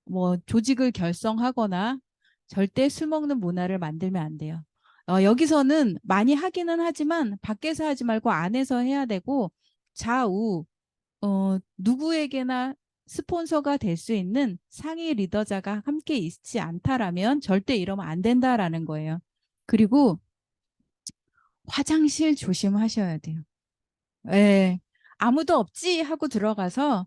뭐 조직을 결성하거나 절대 술 먹는 문화를 만들면 안 돼요. 여기서는 많이 하기는 하지만 밖에서 하지 말고 안에서 해야 되고 좌우 누구에게나 스폰서가 될 수 있는 상위 리더자가 함께 있지 않다라면 절대 이러면 안 된다라는 거예요. 그리고 화장실 조심하셔야 돼요. 예. 아무도 없지 하고 들어가서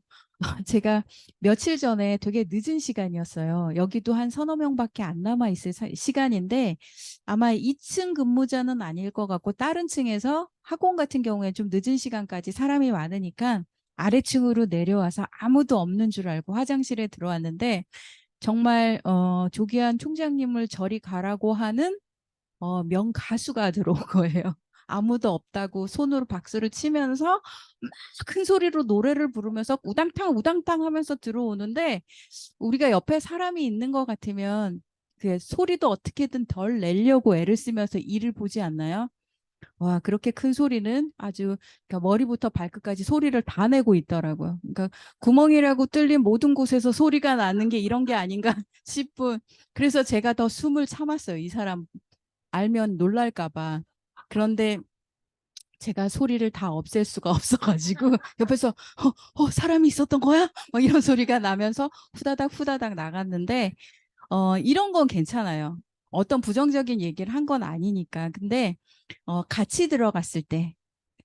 제가 며칠 전에 되게 늦은 시간이었어요. 여기도 한 서너 명밖에 안 남아 있을 시간인데 아마 2층 근무자는 아닐 것 같고 다른 층에서 학원 같은 경우에 좀 늦은 시간까지 사람이 많으니까 아래층으로 내려와서 아무도 없는 줄 알고 화장실에 들어왔는데 정말 조기환 총장님을 저리 가라고 하는 명가수가 들어온 거예요. 아무도 없다고 손으로 박수를 치면서 막 큰 소리로 노래를 부르면서 우당탕 우당탕 하면서 들어오는데 우리가 옆에 사람이 있는 것 같으면 그 소리도 어떻게든 덜 내려고 애를 쓰면서 이를 보지 않나요? 와, 그렇게 큰 소리는 아주 그러니까 머리부터 발끝까지 소리를 다 내고 있더라고요. 그러니까 구멍이라고 뚫린 모든 곳에서 소리가 나는 게 이런 게 아닌가 싶은. 그래서 제가 더 숨을 참았어요. 이 사람 알면 놀랄까 봐. 그런데 제가 소리를 다 없앨 수가 없어가지고 옆에서 사람이 있었던 거야? 뭐 이런 소리가 나면서 후다닥 후다닥 나갔는데 이런 건 괜찮아요. 어떤 부정적인 얘기를 한 건 아니니까. 근데 같이 들어갔을 때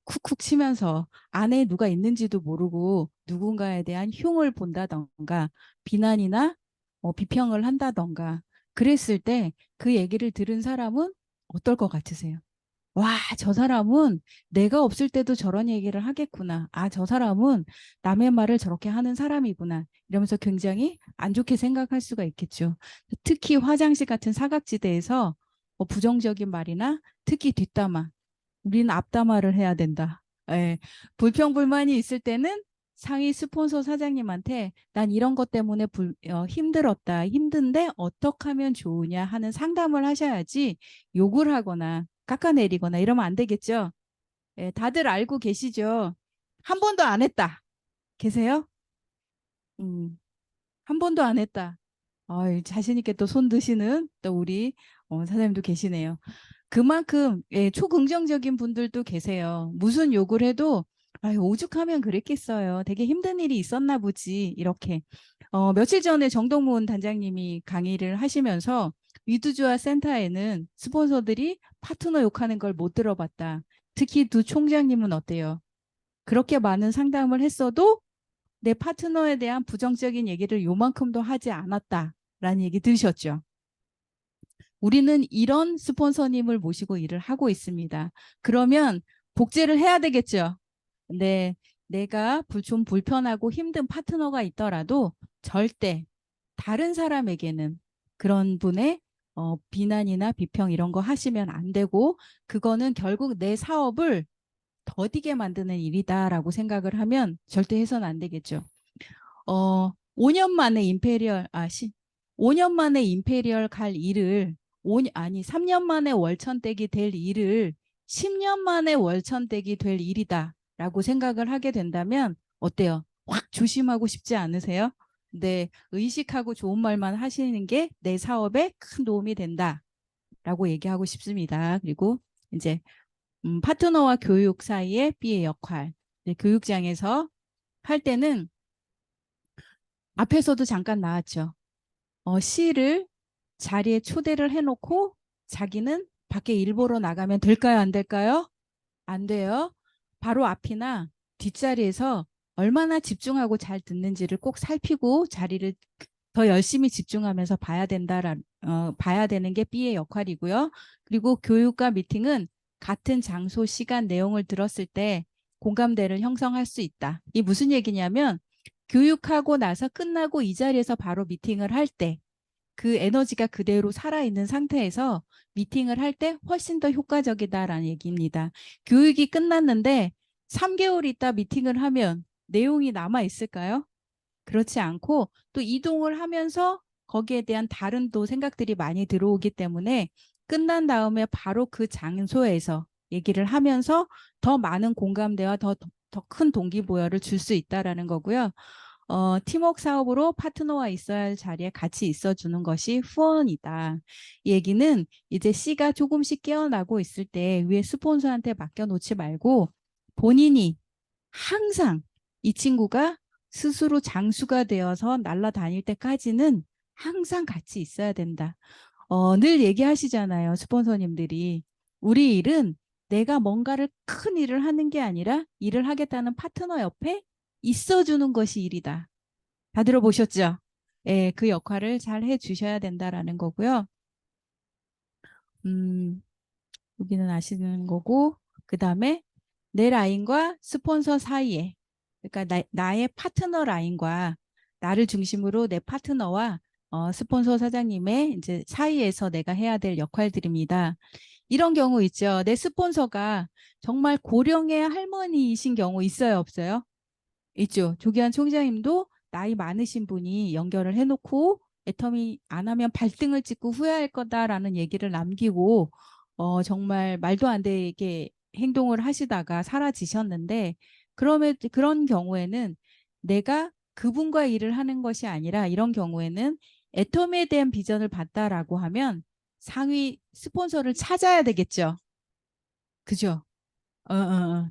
쿡쿡 치면서 안에 누가 있는지도 모르고 누군가에 대한 흉을 본다던가 비난이나 비평을 한다던가 그랬을 때 그 얘기를 들은 사람은 어떨 것 같으세요? 와, 저 사람은 내가 없을 때도 저런 얘기를 하겠구나. 아, 저 사람은 남의 말을 저렇게 하는 사람이구나. 이러면서 굉장히 안 좋게 생각할 수가 있겠죠. 특히 화장실 같은 사각지대에서 부정적인 말이나 특히 뒷담화, 우리는 앞담화를 해야 된다. 예. 불평불만이 있을 때는 상위 스폰서 사장님한테 난 이런 것 때문에 힘들었다. 힘든데 어떻게 하면 좋으냐 하는 상담을 하셔야지 욕을 하거나 깎아내리거나 이러면 안 되겠죠. 예, 다들 알고 계시죠? 한 번도 안 했다. 계세요? 한 번도 안 했다. 자신 있게 또 손 드시는 또 우리 사장님도 계시네요. 그만큼 초긍정적인 분들도 계세요. 무슨 욕을 해도 아유, 오죽하면 그랬겠어요. 되게 힘든 일이 있었나 보지. 이렇게. 며칠 전에 정동문 단장님이 강의를 하시면서 위드주아 센터에는 스폰서들이 파트너 욕하는 걸 못 들어봤다. 특히 두 총장님은 어때요? 그렇게 많은 상담을 했어도 내 파트너에 대한 부정적인 얘기를 요만큼도 하지 않았다라는 얘기 들으셨죠? 우리는 이런 스폰서님을 모시고 일을 하고 있습니다. 그러면 복제를 해야 되겠죠. 네, 내가 좀 불편하고 힘든 파트너가 있더라도 절대 다른 사람에게는 그런 분의 비난이나 비평 이런 거 하시면 안 되고 그거는 결국 내 사업을 더디게 만드는 일이다라고 생각을 하면 절대 해서는 안 되겠죠. 5년 만에 5년 만에 임페리얼 갈 일을 3년 만에 월천댁이 될 일을 10년 만에 월천댁이 될 일이다라고 생각을 하게 된다면 어때요? 확 조심하고 싶지 않으세요? 네, 의식하고 좋은 말만 하시는 게 내 사업에 큰 도움이 된다라고 얘기하고 싶습니다. 그리고 이제 파트너와 교육 사이의 B의 역할. 교육장에서 할 때는 앞에서도 잠깐 나왔죠. C를 자리에 초대를 해놓고 자기는 밖에 일 보러 나가면 될까요? 안 될까요? 안 돼요. 바로 앞이나 뒷자리에서 얼마나 집중하고 잘 듣는지를 꼭 살피고 자리를 더 열심히 집중하면서 봐야 되는 게 B의 역할이고요. 그리고 교육과 미팅은 같은 장소, 시간, 내용을 들었을 때 공감대를 형성할 수 있다. 이 무슨 얘기냐면 교육하고 나서 끝나고 이 자리에서 바로 미팅을 할 때 그 에너지가 그대로 살아있는 상태에서 미팅을 할 때 훨씬 더 효과적이다라는 얘기입니다. 교육이 끝났는데 3개월 있다 미팅을 하면 내용이 남아 있을까요? 그렇지 않고 또 이동을 하면서 거기에 대한 다른 또 생각들이 많이 들어오기 때문에 끝난 다음에 바로 그 장소에서 얘기를 하면서 더 많은 공감대와 더 큰 동기부여를 줄 수 있다라는 거고요. 팀워크 사업으로 파트너와 있어야 할 자리에 같이 있어주는 것이 후원이다. 이 얘기는 이제 C가 조금씩 깨어나고 있을 때 위에 스폰서한테 맡겨놓지 말고 본인이 항상 이 친구가 스스로 장수가 되어서 날아다닐 때까지는 항상 같이 있어야 된다. 늘 얘기하시잖아요. 스폰서님들이. 우리 일은 내가 뭔가를 큰 일을 하는 게 아니라 일을 하겠다는 파트너 옆에 있어주는 것이 일이다. 다 들어보셨죠? 예, 그 역할을 잘 해주셔야 된다라는 거고요. 음, 여기는 아시는 거고, 그 다음에 내 라인과 스폰서 사이에, 그러니까 나의 파트너 라인과 나를 중심으로 내 파트너와 스폰서 사장님의 이제 사이에서 내가 해야 될 역할들입니다. 이런 경우 있죠. 내 스폰서가 정말 고령의 할머니이신 경우 있어요, 없어요? 있죠. 조기환 총장님도 나이 많으신 분이 연결을 해놓고 애터미 안 하면 발등을 찍고 후회할 거다라는 얘기를 남기고 정말 말도 안 되게 행동을 하시다가 사라지셨는데 그런 경우에는 내가 그분과 일을 하는 것이 아니라 이런 경우에는 애터미에 대한 비전을 봤다라고 하면 상위 스폰서를 찾아야 되겠죠. 그죠?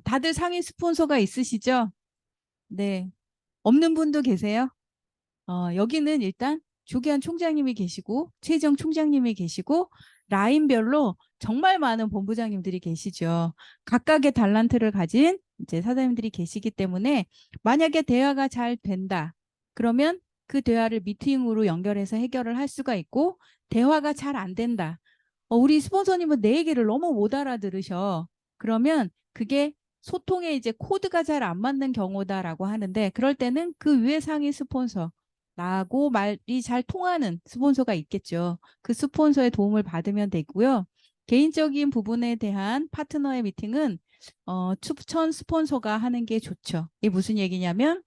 다들 상위 스폰서가 있으시죠? 네. 없는 분도 계세요? 여기는 일단 조기환 총장님이 계시고 최정 총장님이 계시고 라인별로 정말 많은 본부장님들이 계시죠. 각각의 달란트를 가진 이제 사장님들이 계시기 때문에 만약에 대화가 잘 된다. 그러면 그 대화를 미팅으로 연결해서 해결을 할 수가 있고 대화가 잘 안 된다. 우리 스폰서님은 내 얘기를 너무 못 알아들으셔. 그러면 그게 소통에 이제 코드가 잘 안 맞는 경우다라고 하는데 그럴 때는 그 위에 상위 스폰서 나하고 말이 잘 통하는 스폰서가 있겠죠. 그 스폰서의 도움을 받으면 되고요. 개인적인 부분에 대한 파트너의 미팅은 추천 스폰서가 하는 게 좋죠. 이게 무슨 얘기냐면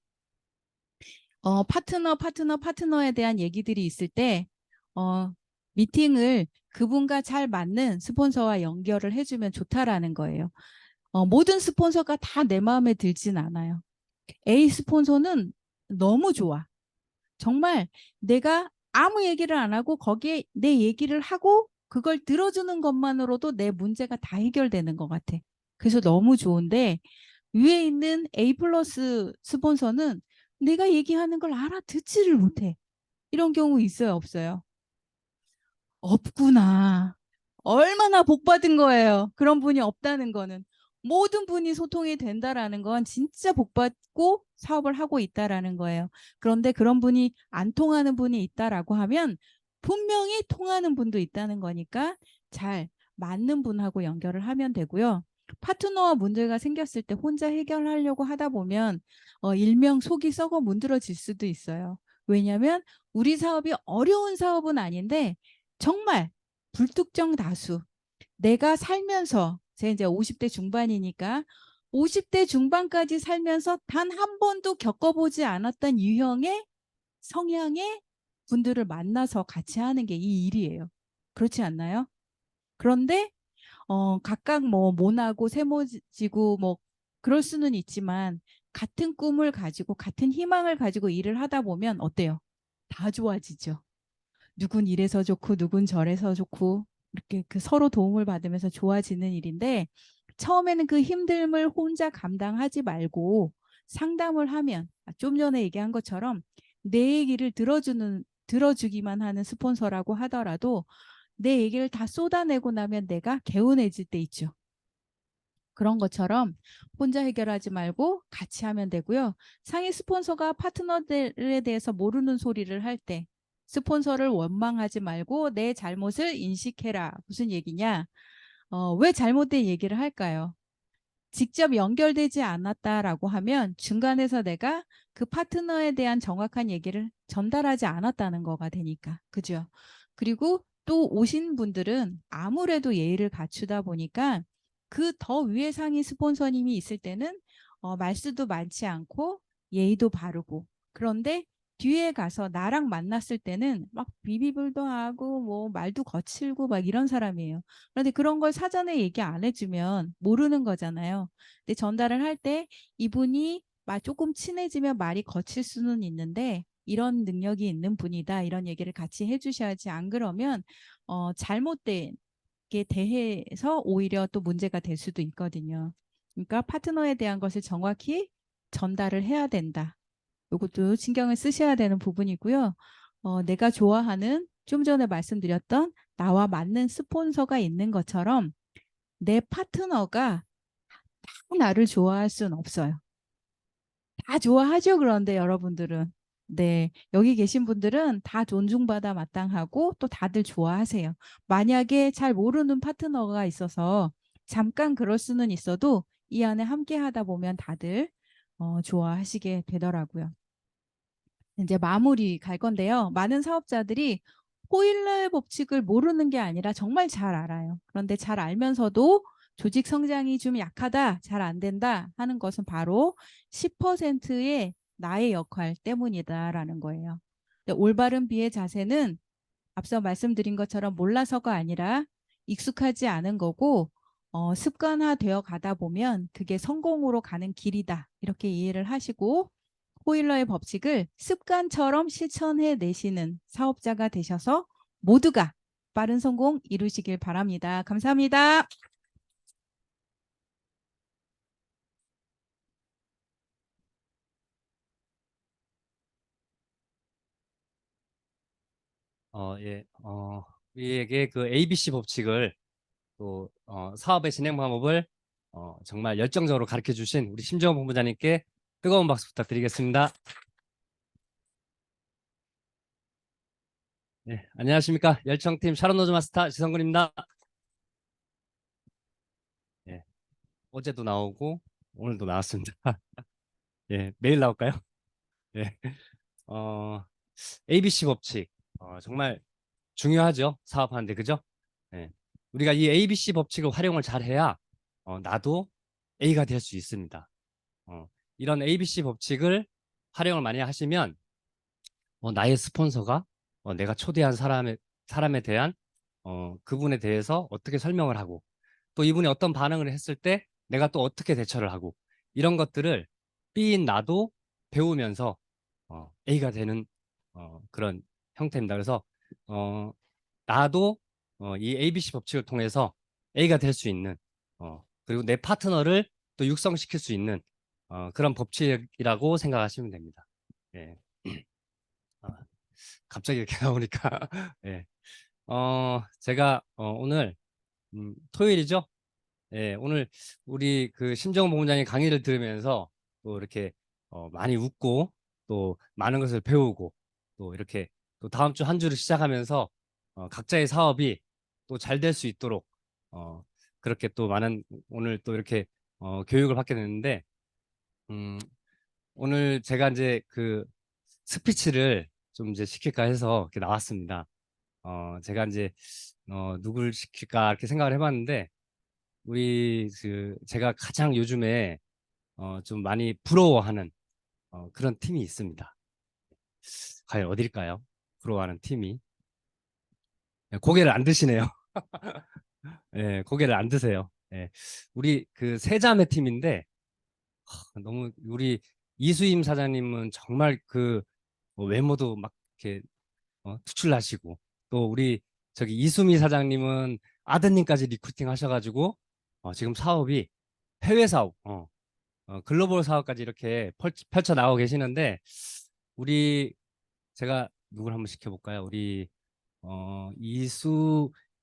파트너에 대한 얘기들이 있을 때 미팅을 그분과 잘 맞는 스폰서와 연결을 해주면 좋다라는 거예요. 모든 스폰서가 다 내 마음에 들진 않아요. A 스폰서는 너무 좋아. 정말 내가 아무 얘기를 안 하고 거기에 내 얘기를 하고 그걸 들어주는 것만으로도 내 문제가 다 해결되는 것 같아. 그래서 너무 좋은데 위에 있는 A 플러스 스폰서는 내가 얘기하는 걸 알아듣지를 못해. 이런 경우 있어요, 없어요? 없구나. 얼마나 복 받은 거예요. 그런 분이 없다는 거는. 모든 분이 소통이 된다라는 건 진짜 복 받고 사업을 하고 있다라는 거예요. 그런데 그런 분이 안 통하는 분이 있다라고 하면 분명히 통하는 분도 있다는 거니까 잘 맞는 분하고 연결을 하면 되고요. 파트너와 문제가 생겼을 때 혼자 해결하려고 하다 보면 일명 속이 썩어 문드러질 수도 있어요. 왜냐하면 우리 사업이 어려운 사업은 아닌데 정말 불특정 다수 내가 살면서 제 이제 50대 중반이니까 50대 중반까지 살면서 단 한 번도 겪어보지 않았던 유형의 성향의 분들을 만나서 같이 하는 게 이 일이에요. 그렇지 않나요? 그런데 각각 뭐 모나고 세모지고 뭐 그럴 수는 있지만 같은 꿈을 가지고 같은 희망을 가지고 일을 하다 보면 어때요? 다 좋아지죠. 누군 이래서 좋고 누군 저래서 좋고 이렇게 그 서로 도움을 받으면서 좋아지는 일인데 처음에는 그 힘듦을 혼자 감당하지 말고 상담을 하면 좀 전에 얘기한 것처럼 내 얘기를 들어주기만 하는 스폰서라고 하더라도 내 얘기를 다 쏟아내고 나면 내가 개운해질 때 있죠. 그런 것처럼 혼자 해결하지 말고 같이 하면 되고요. 상위 스폰서가 파트너들에 대해서 모르는 소리를 할 때 스폰서를 원망하지 말고 내 잘못을 인식해라. 무슨 얘기냐? 왜 잘못된 얘기를 할까요? 직접 연결되지 않았다라고 하면 중간에서 내가 그 파트너에 대한 정확한 얘기를 전달하지 않았다는 거가 되니까. 그죠? 그리고 또 오신 분들은 아무래도 예의를 갖추다 보니까 그 더 위에 상위 스폰서님이 있을 때는 말수도 많지 않고 예의도 바르고, 그런데 뒤에 가서 나랑 만났을 때는 막 비비불도 하고 뭐 말도 거칠고 막 이런 사람이에요. 그런데 그런 걸 사전에 얘기 안 해주면 모르는 거잖아요. 근데 전달을 할 때 이분이 말 조금 친해지면 말이 거칠 수는 있는데 이런 능력이 있는 분이다, 이런 얘기를 같이 해주셔야지. 안 그러면 잘못된 게 대해서 오히려 또 문제가 될 수도 있거든요. 그러니까 파트너에 대한 것을 정확히 전달을 해야 된다. 이것도 신경을 쓰셔야 되는 부분이고요. 내가 좋아하는, 좀 전에 말씀드렸던 나와 맞는 스폰서가 있는 것처럼 내 파트너가 다 나를 좋아할 수는 없어요. 다 좋아하죠. 그런데 여러분들은, 네, 여기 계신 분들은 다 존중받아 마땅하고 또 다들 좋아하세요. 만약에 잘 모르는 파트너가 있어서 잠깐 그럴 수는 있어도 이 안에 함께 하다 보면 다들 좋아하시게 되더라고요. 이제 마무리 갈 건데요. 많은 사업자들이 호일러의 법칙을 모르는 게 아니라 정말 잘 알아요. 그런데 잘 알면서도 조직 성장이 좀 약하다, 잘 안 된다 하는 것은 바로 10%의 나의 역할 때문이다라는 거예요. 근데 올바른 비의 자세는 앞서 말씀드린 것처럼 몰라서가 아니라 익숙하지 않은 거고, 습관화되어 가다 보면 그게 성공으로 가는 길이다, 이렇게 이해를 하시고 호일러의 법칙을 습관처럼 실천해 내시는 사업자가 되셔서 모두가 빠른 성공 이루시길 바랍니다. 감사합니다. 예, 우리에게 그 ABC 법칙을 또 사업의 진행 방법을 정말 열정적으로 가르쳐 주신 우리 심정원 본부장님께 뜨거운 박수 부탁드리겠습니다. 네, 안녕하십니까. 열정팀 샤론노즈 마스터 지성근입니다. 예, 어제도 나오고 오늘도 나왔습니다. 예, 매일 나올까요? 예, 어, ABC 법칙 정말 중요하죠. 사업하는데 그죠? 예, 우리가 이 ABC 법칙을 활용을 잘해야 나도 A가 될 수 있습니다. 이런 ABC 법칙을 활용을 많이 하시면 나의 스폰서가 내가 초대한 사람에 대한 그분에 대해서 어떻게 설명을 하고 또 이분이 어떤 반응을 했을 때 내가 또 어떻게 대처를 하고 이런 것들을 B인 나도 배우면서 A가 되는 그런 형태입니다. 그래서 나도 이 ABC 법칙을 통해서 A가 될 수 있는 그리고 내 파트너를 또 육성시킬 수 있는 그런 법칙이라고 생각하시면 됩니다. 예. 아, 갑자기 이렇게 나오니까 예. 제가 오늘 토요일이죠? 예, 오늘 우리 그 심정원 본부장님 강의를 들으면서 또 이렇게 많이 웃고 또 많은 것을 배우고 또 이렇게 또 다음 주 한 주를 시작하면서 각자의 사업이 또 잘 될 수 있도록 그렇게 또 많은 오늘 또 이렇게 교육을 받게 됐는데 오늘 제가 이제 그 스피치를 좀 이제 시킬까 해서 이렇게 나왔습니다. 제가 이제 누굴 시킬까 이렇게 생각을 해봤는데 우리 그 제가 가장 요즘에 좀 많이 부러워하는 그런 팀이 있습니다. 과연 어딜까요? 부러워하는 팀이. 고개를 안 드시네요. 예, 고개를 안 드세요. 예, 우리 그 세자매 팀인데 너무 우리 이수임 사장님은 정말 그 외모도 막 이렇게 투출나시고 또 우리 저기 이수미 사장님은 아드님까지 리크루팅 하셔가지고 지금 사업이 해외 사업, 글로벌 사업까지 이렇게 펼쳐 나가고 계시는데 우리 제가 누굴 한번 시켜볼까요? 우리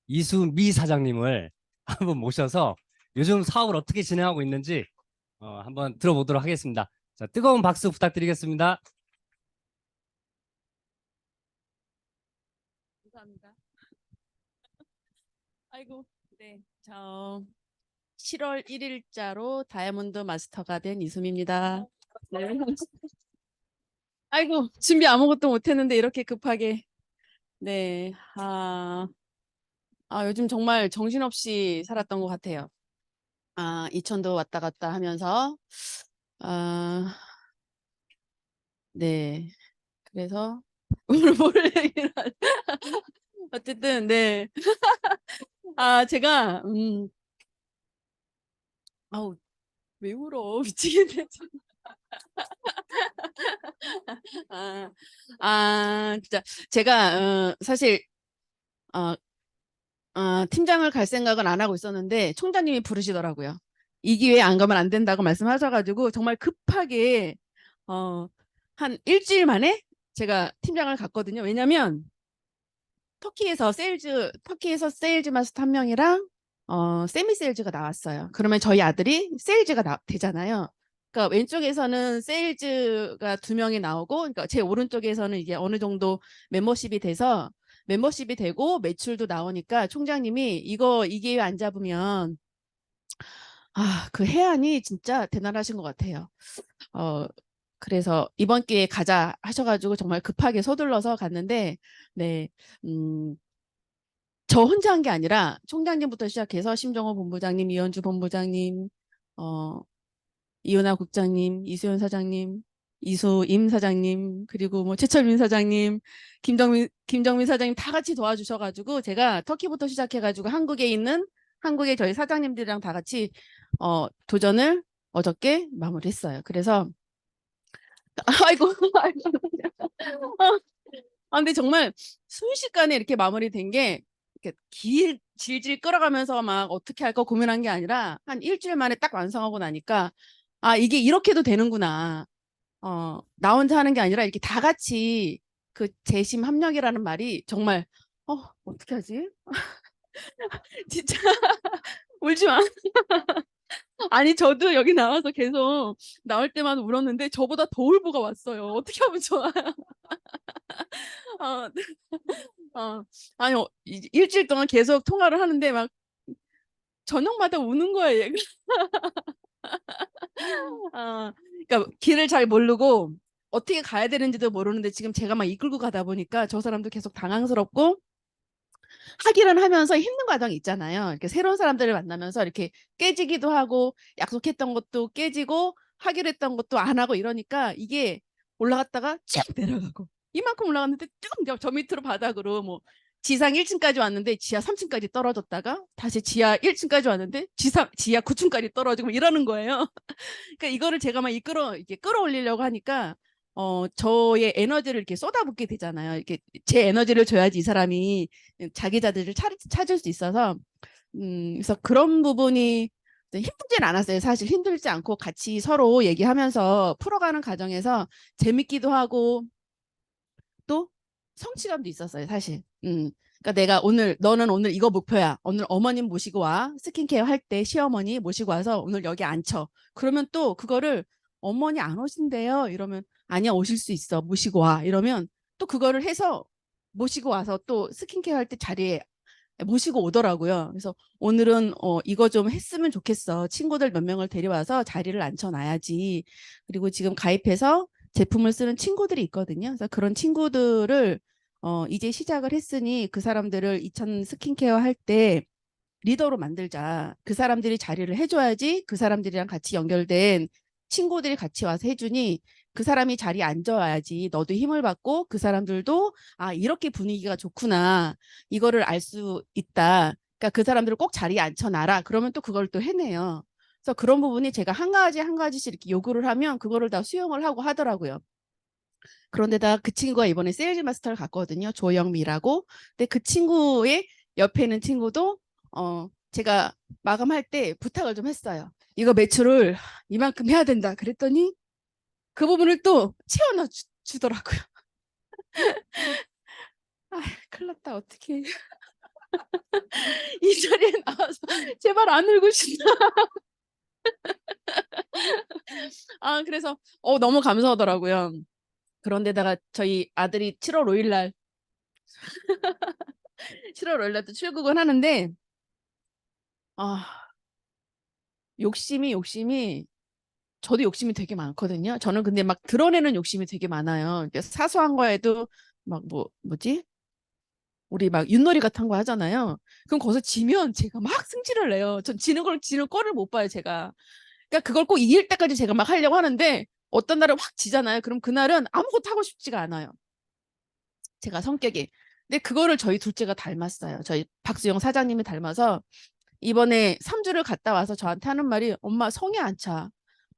이수미 사장님을 한번 모셔서 요즘 사업을 어떻게 진행하고 있는지 한번 들어보도록 하겠습니다. 자, 뜨거운 박수 부탁드리겠습니다. 감사합니다. 아이고, 네. 저 7월 1일자로 다이아몬드 마스터가 된 이수미입니다. 네. 아이고, 준비 아무것도 못했는데 이렇게 급하게. 네. 요즘 정말 정신없이 살았던 것 같아요. 이천도 왔다 갔다 하면서, 아, 네. 그래서, 오늘 뭘 얘기를 어쨌든, 네. 제가, 아우, 왜 울어? 미치겠네. 진짜. 제가, 사실, 어, 팀장을 갈 생각은 안 하고 있었는데, 총장님이 부르시더라고요. 이 기회에 안 가면 안 된다고 말씀하셔가지고, 정말 급하게, 한 일주일 만에 제가 팀장을 갔거든요. 왜냐면, 터키에서 세일즈 마스터 한 명이랑, 세미 세일즈가 나왔어요. 그러면 저희 아들이 세일즈가 되잖아요. 그러니까 왼쪽에서는 세일즈가 2명이 나오고, 그러니까 제 오른쪽에서는 이게 어느 정도 멤버십이 되고 매출도 나오니까 총장님이 이 기회 안 잡으면, 그 해안이 진짜 대단하신 것 같아요. 그래서 이번 기회에 가자 하셔가지고 정말 급하게 서둘러서 갔는데, 네, 저 혼자 한 게 아니라 총장님부터 시작해서 심정호 본부장님, 이현주 본부장님, 이은하 국장님, 이수연 사장님, 이수임 사장님, 그리고 뭐 최철민 사장님, 김정민 사장님 다 같이 도와주셔가지고 제가 터키부터 시작해가지고 한국의 저희 사장님들이랑 다 같이 도전을 어저께 마무리했어요. 그래서 아이고 근데 정말 순식간에 이렇게 마무리된 게 이렇게 질질 끌어가면서 막 어떻게 할까 고민한 게 아니라 한 일주일 만에 딱 완성하고 나니까 이게 이렇게도 되는구나. 나 혼자 하는 게 아니라 이렇게 다 같이 그 재심 합력이라는 말이 정말 어떻게 하지? 진짜 울지 마. 아니 저도 여기 나와서 계속 나올 때마다 울었는데 저보다 더 울보가 왔어요. 어떻게 하면 좋아? 어, 아니 일주일 동안 계속 통화를 하는데 막 저녁마다 우는 거야 얘가. 그러니까 길을 잘 모르고 어떻게 가야 되는지도 모르는데 지금 제가 막 이끌고 가다 보니까 저 사람도 계속 당황스럽고 하기는 하면서 힘든 과정이 있잖아요. 이렇게 새로운 사람들을 만나면서 이렇게 깨지기도 하고 약속했던 것도 깨지고 하기로 했던 것도 안 하고 이러니까 이게 올라갔다가 쭉 내려가고 이만큼 올라갔는데 쭉 저 밑으로 바닥으로 뭐 지상 1층까지 왔는데 지하 3층까지 떨어졌다가 다시 지하 1층까지 왔는데 지하 9층까지 떨어지고 이러는 거예요. 그러니까 이거를 제가 막 이렇게 끌어올리려고 하니까 저의 에너지를 이렇게 쏟아붓게 되잖아요. 이렇게 제 에너지를 줘야지 이 사람이 자기 자질을 찾을 수 있어서 그래서 그런 부분이 힘들진 않았어요. 사실 힘들지 않고 같이 서로 얘기하면서 풀어가는 과정에서 재밌기도 하고 또 성취감도 있었어요, 사실. 그러니까 너는 오늘 이거 목표야. 오늘 어머님 모시고 와. 스킨케어 할 때 시어머니 모시고 와서 오늘 여기 앉혀. 그러면 또 그거를 어머니 안 오신대요. 이러면 아니야, 오실 수 있어. 모시고 와. 이러면 또 그거를 해서 모시고 와서 또 스킨케어 할 때 자리에 모시고 오더라고요. 그래서 오늘은 이거 좀 했으면 좋겠어. 친구들 몇 명을 데려와서 자리를 앉혀놔야지. 그리고 지금 가입해서 제품을 쓰는 친구들이 있거든요. 그래서 그런 친구들을 이제 시작을 했으니 그 사람들을 2000 스킨케어 할 때 리더로 만들자. 그 사람들이 자리를 해줘야지 그 사람들이랑 같이 연결된 친구들이 같이 와서 해주니 그 사람이 자리에 앉아야지 너도 힘을 받고 그 사람들도 이렇게 분위기가 좋구나. 이거를 알 수 있다. 그러니까 그 사람들을 꼭 자리에 앉혀놔라. 그러면 또 그걸 또 해내요. 그래서 그런 부분이 제가 한 가지씩 이렇게 요구를 하면 그거를 다 수용을 하고 하더라고요. 그런데다 그 친구가 이번에 세일즈 마스터를 갔거든요. 조영미라고. 근데 그 친구의 옆에 있는 친구도 제가 마감할 때 부탁을 좀 했어요. 이거 매출을 이만큼 해야 된다. 그랬더니 그 부분을 또 채워넣어 주더라고요. 큰일 났다. 어떡해. 이 자리에 나와서 제발 안 울고 싶다. 그래서 너무 감사하더라고요. 그런데다가 저희 아들이 7월 5일 날 7월 5일 날 또 출국은 하는데 아, 욕심이 저도 욕심이 되게 많거든요. 저는 근데 막 드러내는 욕심이 되게 많아요. 이렇게 사소한 거에도 막 뭐지? 우리 막 윷놀이 같은 거 하잖아요. 그럼 거기서 지면 제가 막 승질을 내요. 전 지는 꼴을 못 봐요, 제가. 그러니까 그걸 꼭 이길 때까지 제가 막 하려고 하는데 어떤 날은 확 지잖아요. 그럼 그날은 아무것도 하고 싶지가 않아요. 제가 성격이. 근데 그거를 저희 둘째가 닮았어요. 저희 박수영 사장님이 닮아서 이번에 3주를 갔다 와서 저한테 하는 말이 엄마 성에 안 차.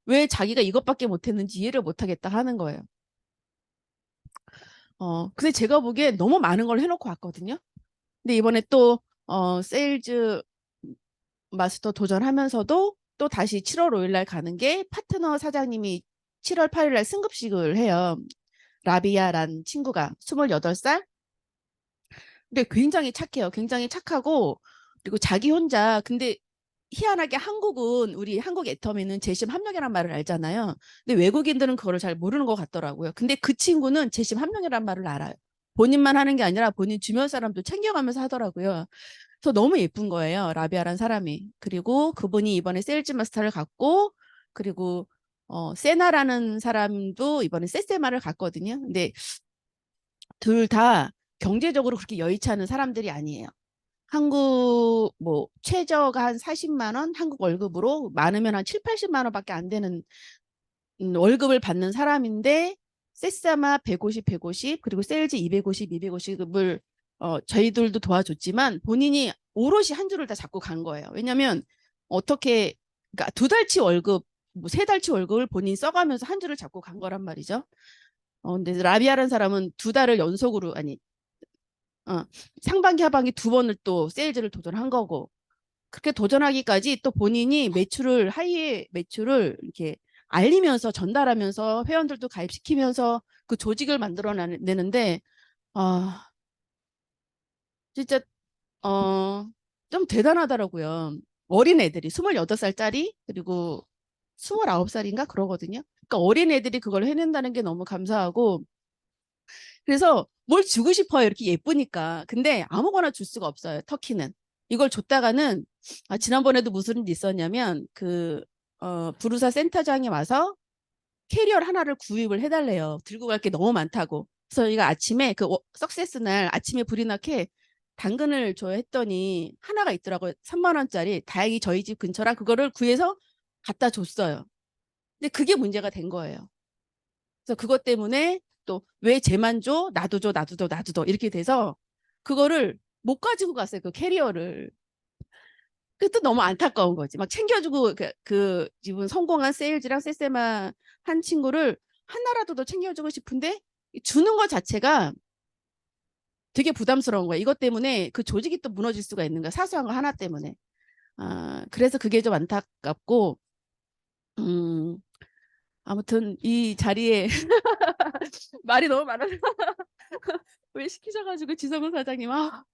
왜 자기가 이것밖에 못했는지 이해를 못하겠다 하는 거예요. 근데 제가 보기에 너무 많은 걸 해놓고 왔거든요. 근데 이번에 또 세일즈 마스터 도전하면서도 또 다시 7월 5일 날 가는 게 파트너 사장님이 7월 8일 날 승급식을 해요. 라비아란 친구가 28살. 근데 굉장히 착해요. 굉장히 착하고 그리고 자기 혼자 근데 희한하게 우리 한국 애터미는 재심 합력이란 말을 알잖아요. 근데 외국인들은 그거를 잘 모르는 것 같더라고요. 근데 그 친구는 재심 합력이란 말을 알아요. 본인만 하는 게 아니라 본인 주변 사람도 챙겨가면서 하더라고요. 그래서 너무 예쁜 거예요. 라비아란 사람이. 그리고 그분이 이번에 세일즈 마스터를 갔고 그리고 세나라는 사람도 이번에 세세마를 갔거든요. 근데 둘 다 경제적으로 그렇게 여의치 않은 사람들이 아니에요. 한국 뭐 최저가 한 40만 원 한국 월급으로 많으면 한 7, 80만 원밖에 안 되는 월급을 받는 사람인데 세사마 150 그리고 세일즈 250을 저희들도 도와줬지만 본인이 오롯이 한 줄을 다 잡고 간 거예요. 왜냐하면 어떻게 그러니까 2달치 월급 뭐 3달치 월급을 본인이 써가면서 한 줄을 잡고 간 거란 말이죠. 근데 라비아라는 사람은 2달을 연속으로 아니 상반기 하반기 2번을 또 세일즈를 도전한 거고 그렇게 도전하기까지 또 본인이 하이의 매출을 이렇게 알리면서 전달하면서 회원들도 가입시키면서 그 조직을 만들어내는데 진짜 좀 대단하더라고요. 어린 애들이 28살짜리 그리고 29살인가 그러거든요. 그러니까 어린 애들이 그걸 해낸다는 게 너무 감사하고 그래서 뭘 주고 싶어요. 이렇게 예쁘니까. 근데 아무거나 줄 수가 없어요. 터키는. 이걸 줬다가는 지난번에도 무슨 일이 있었냐면 부르사 센터장이 와서 캐리어 하나를 구입을 해달래요. 들고 갈 게 너무 많다고. 그래서 저희가 아침에 석세스 날 아침에 불이 나게 당근을 줘야 했더니 하나가 있더라고요. 3만 원짜리. 다행히 저희 집 근처라 그거를 구해서 갖다 줬어요. 근데 그게 문제가 된 거예요. 그래서 그것 때문에 또 왜 쟤만 줘? 나도 줘, 나도 줘, 나도 줘. 이렇게 돼서 그거를 못 가지고 갔어요. 그 캐리어를. 그것도 너무 안타까운 거지. 막 챙겨주고 이분 성공한 세일즈랑 세세마 한 친구를 하나라도 더 챙겨주고 싶은데 주는 것 자체가 되게 부담스러운 거야. 이것 때문에 그 조직이 또 무너질 수가 있는 거야. 사소한 거 하나 때문에. 그래서 그게 좀 안타깝고 아무튼 이 자리에 말이 너무 많아서 왜 시키셔가지고 지성훈 사장님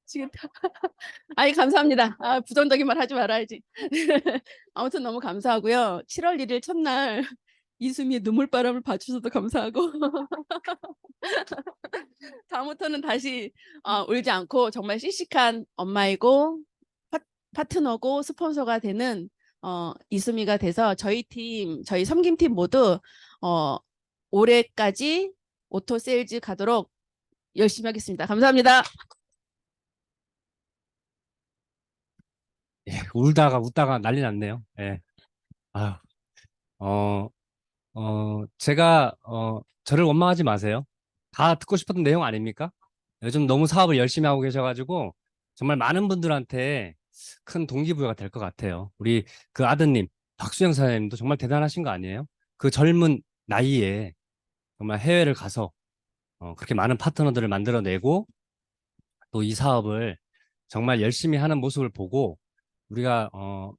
지금 아이 감사합니다. 부정적인 말 하지 말아야지. 아무튼 너무 감사하고요. 7월 1일 첫날 이수미의 눈물바람을 봐주셔서 감사하고 다음부터는 다시 울지 않고 정말 씩씩한 엄마이고 파트너고 스폰서가 되는 이수미가 돼서 저희 섬김팀 모두 올해까지 오토 세일즈 가도록 열심히 하겠습니다. 감사합니다. 예, 울다가 웃다가 난리 났네요. 예. 아유, 제가, 저를 원망하지 마세요. 다 듣고 싶었던 내용 아닙니까? 요즘 너무 사업을 열심히 하고 계셔가지고, 정말 많은 분들한테 큰 동기부여가 될 것 같아요. 우리 그 아드님, 박수영 사장님도 정말 대단하신 거 아니에요? 그 젊은 나이에 정말 해외를 가서, 그렇게 많은 파트너들을 만들어내고, 또 이 사업을 정말 열심히 하는 모습을 보고, 우리가,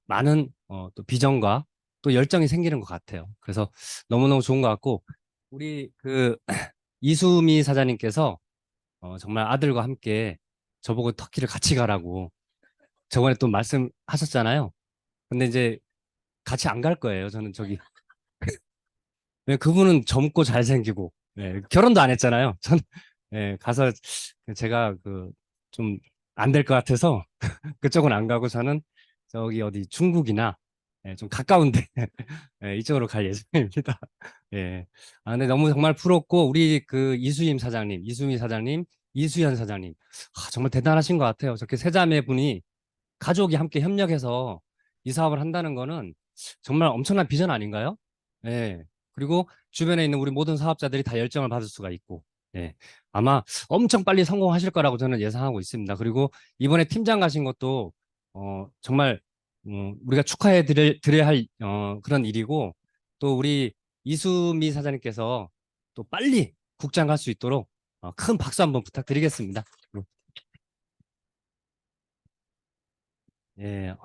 많은, 또 비전과 또 열정이 생기는 것 같아요. 그래서 너무너무 좋은 것 같고, 우리 이수미 사장님께서 정말 아들과 함께 저보고 터키를 같이 가라고 저번에 또 말씀하셨잖아요. 근데 이제 같이 안 갈 거예요. 저는 저기. 왜 그분은 젊고 잘생기고, 예, 결혼도 안 했잖아요. 예, 가서 제가 그 좀 안 될 것 같아서 그쪽은 안 가고 저는 저기 어디 중국이나 예, 좀 가까운데 예, 이쪽으로 갈 예정입니다. 예. 아, 근데 너무 정말 부럽고 우리 그 이수임 사장님, 이수미 사장님, 이수연 사장님, 아, 정말 대단하신 것 같아요. 저렇게 세 자매 분이 가족이 함께 협력해서 이 사업을 한다는 거는 정말 엄청난 비전 아닌가요? 예. 그리고 주변에 있는 우리 모든 사업자들이 다 열정을 받을 수가 있고, 예. 아마 엄청 빨리 성공하실 거라고 저는 예상하고 있습니다. 그리고 이번에 팀장 가신 것도, 정말, 우리가 드려야 할, 그런 일이고, 또 우리 이수미 사장님께서 또 빨리 국장 갈 수 있도록 큰 박수 한번 부탁드리겠습니다. 예,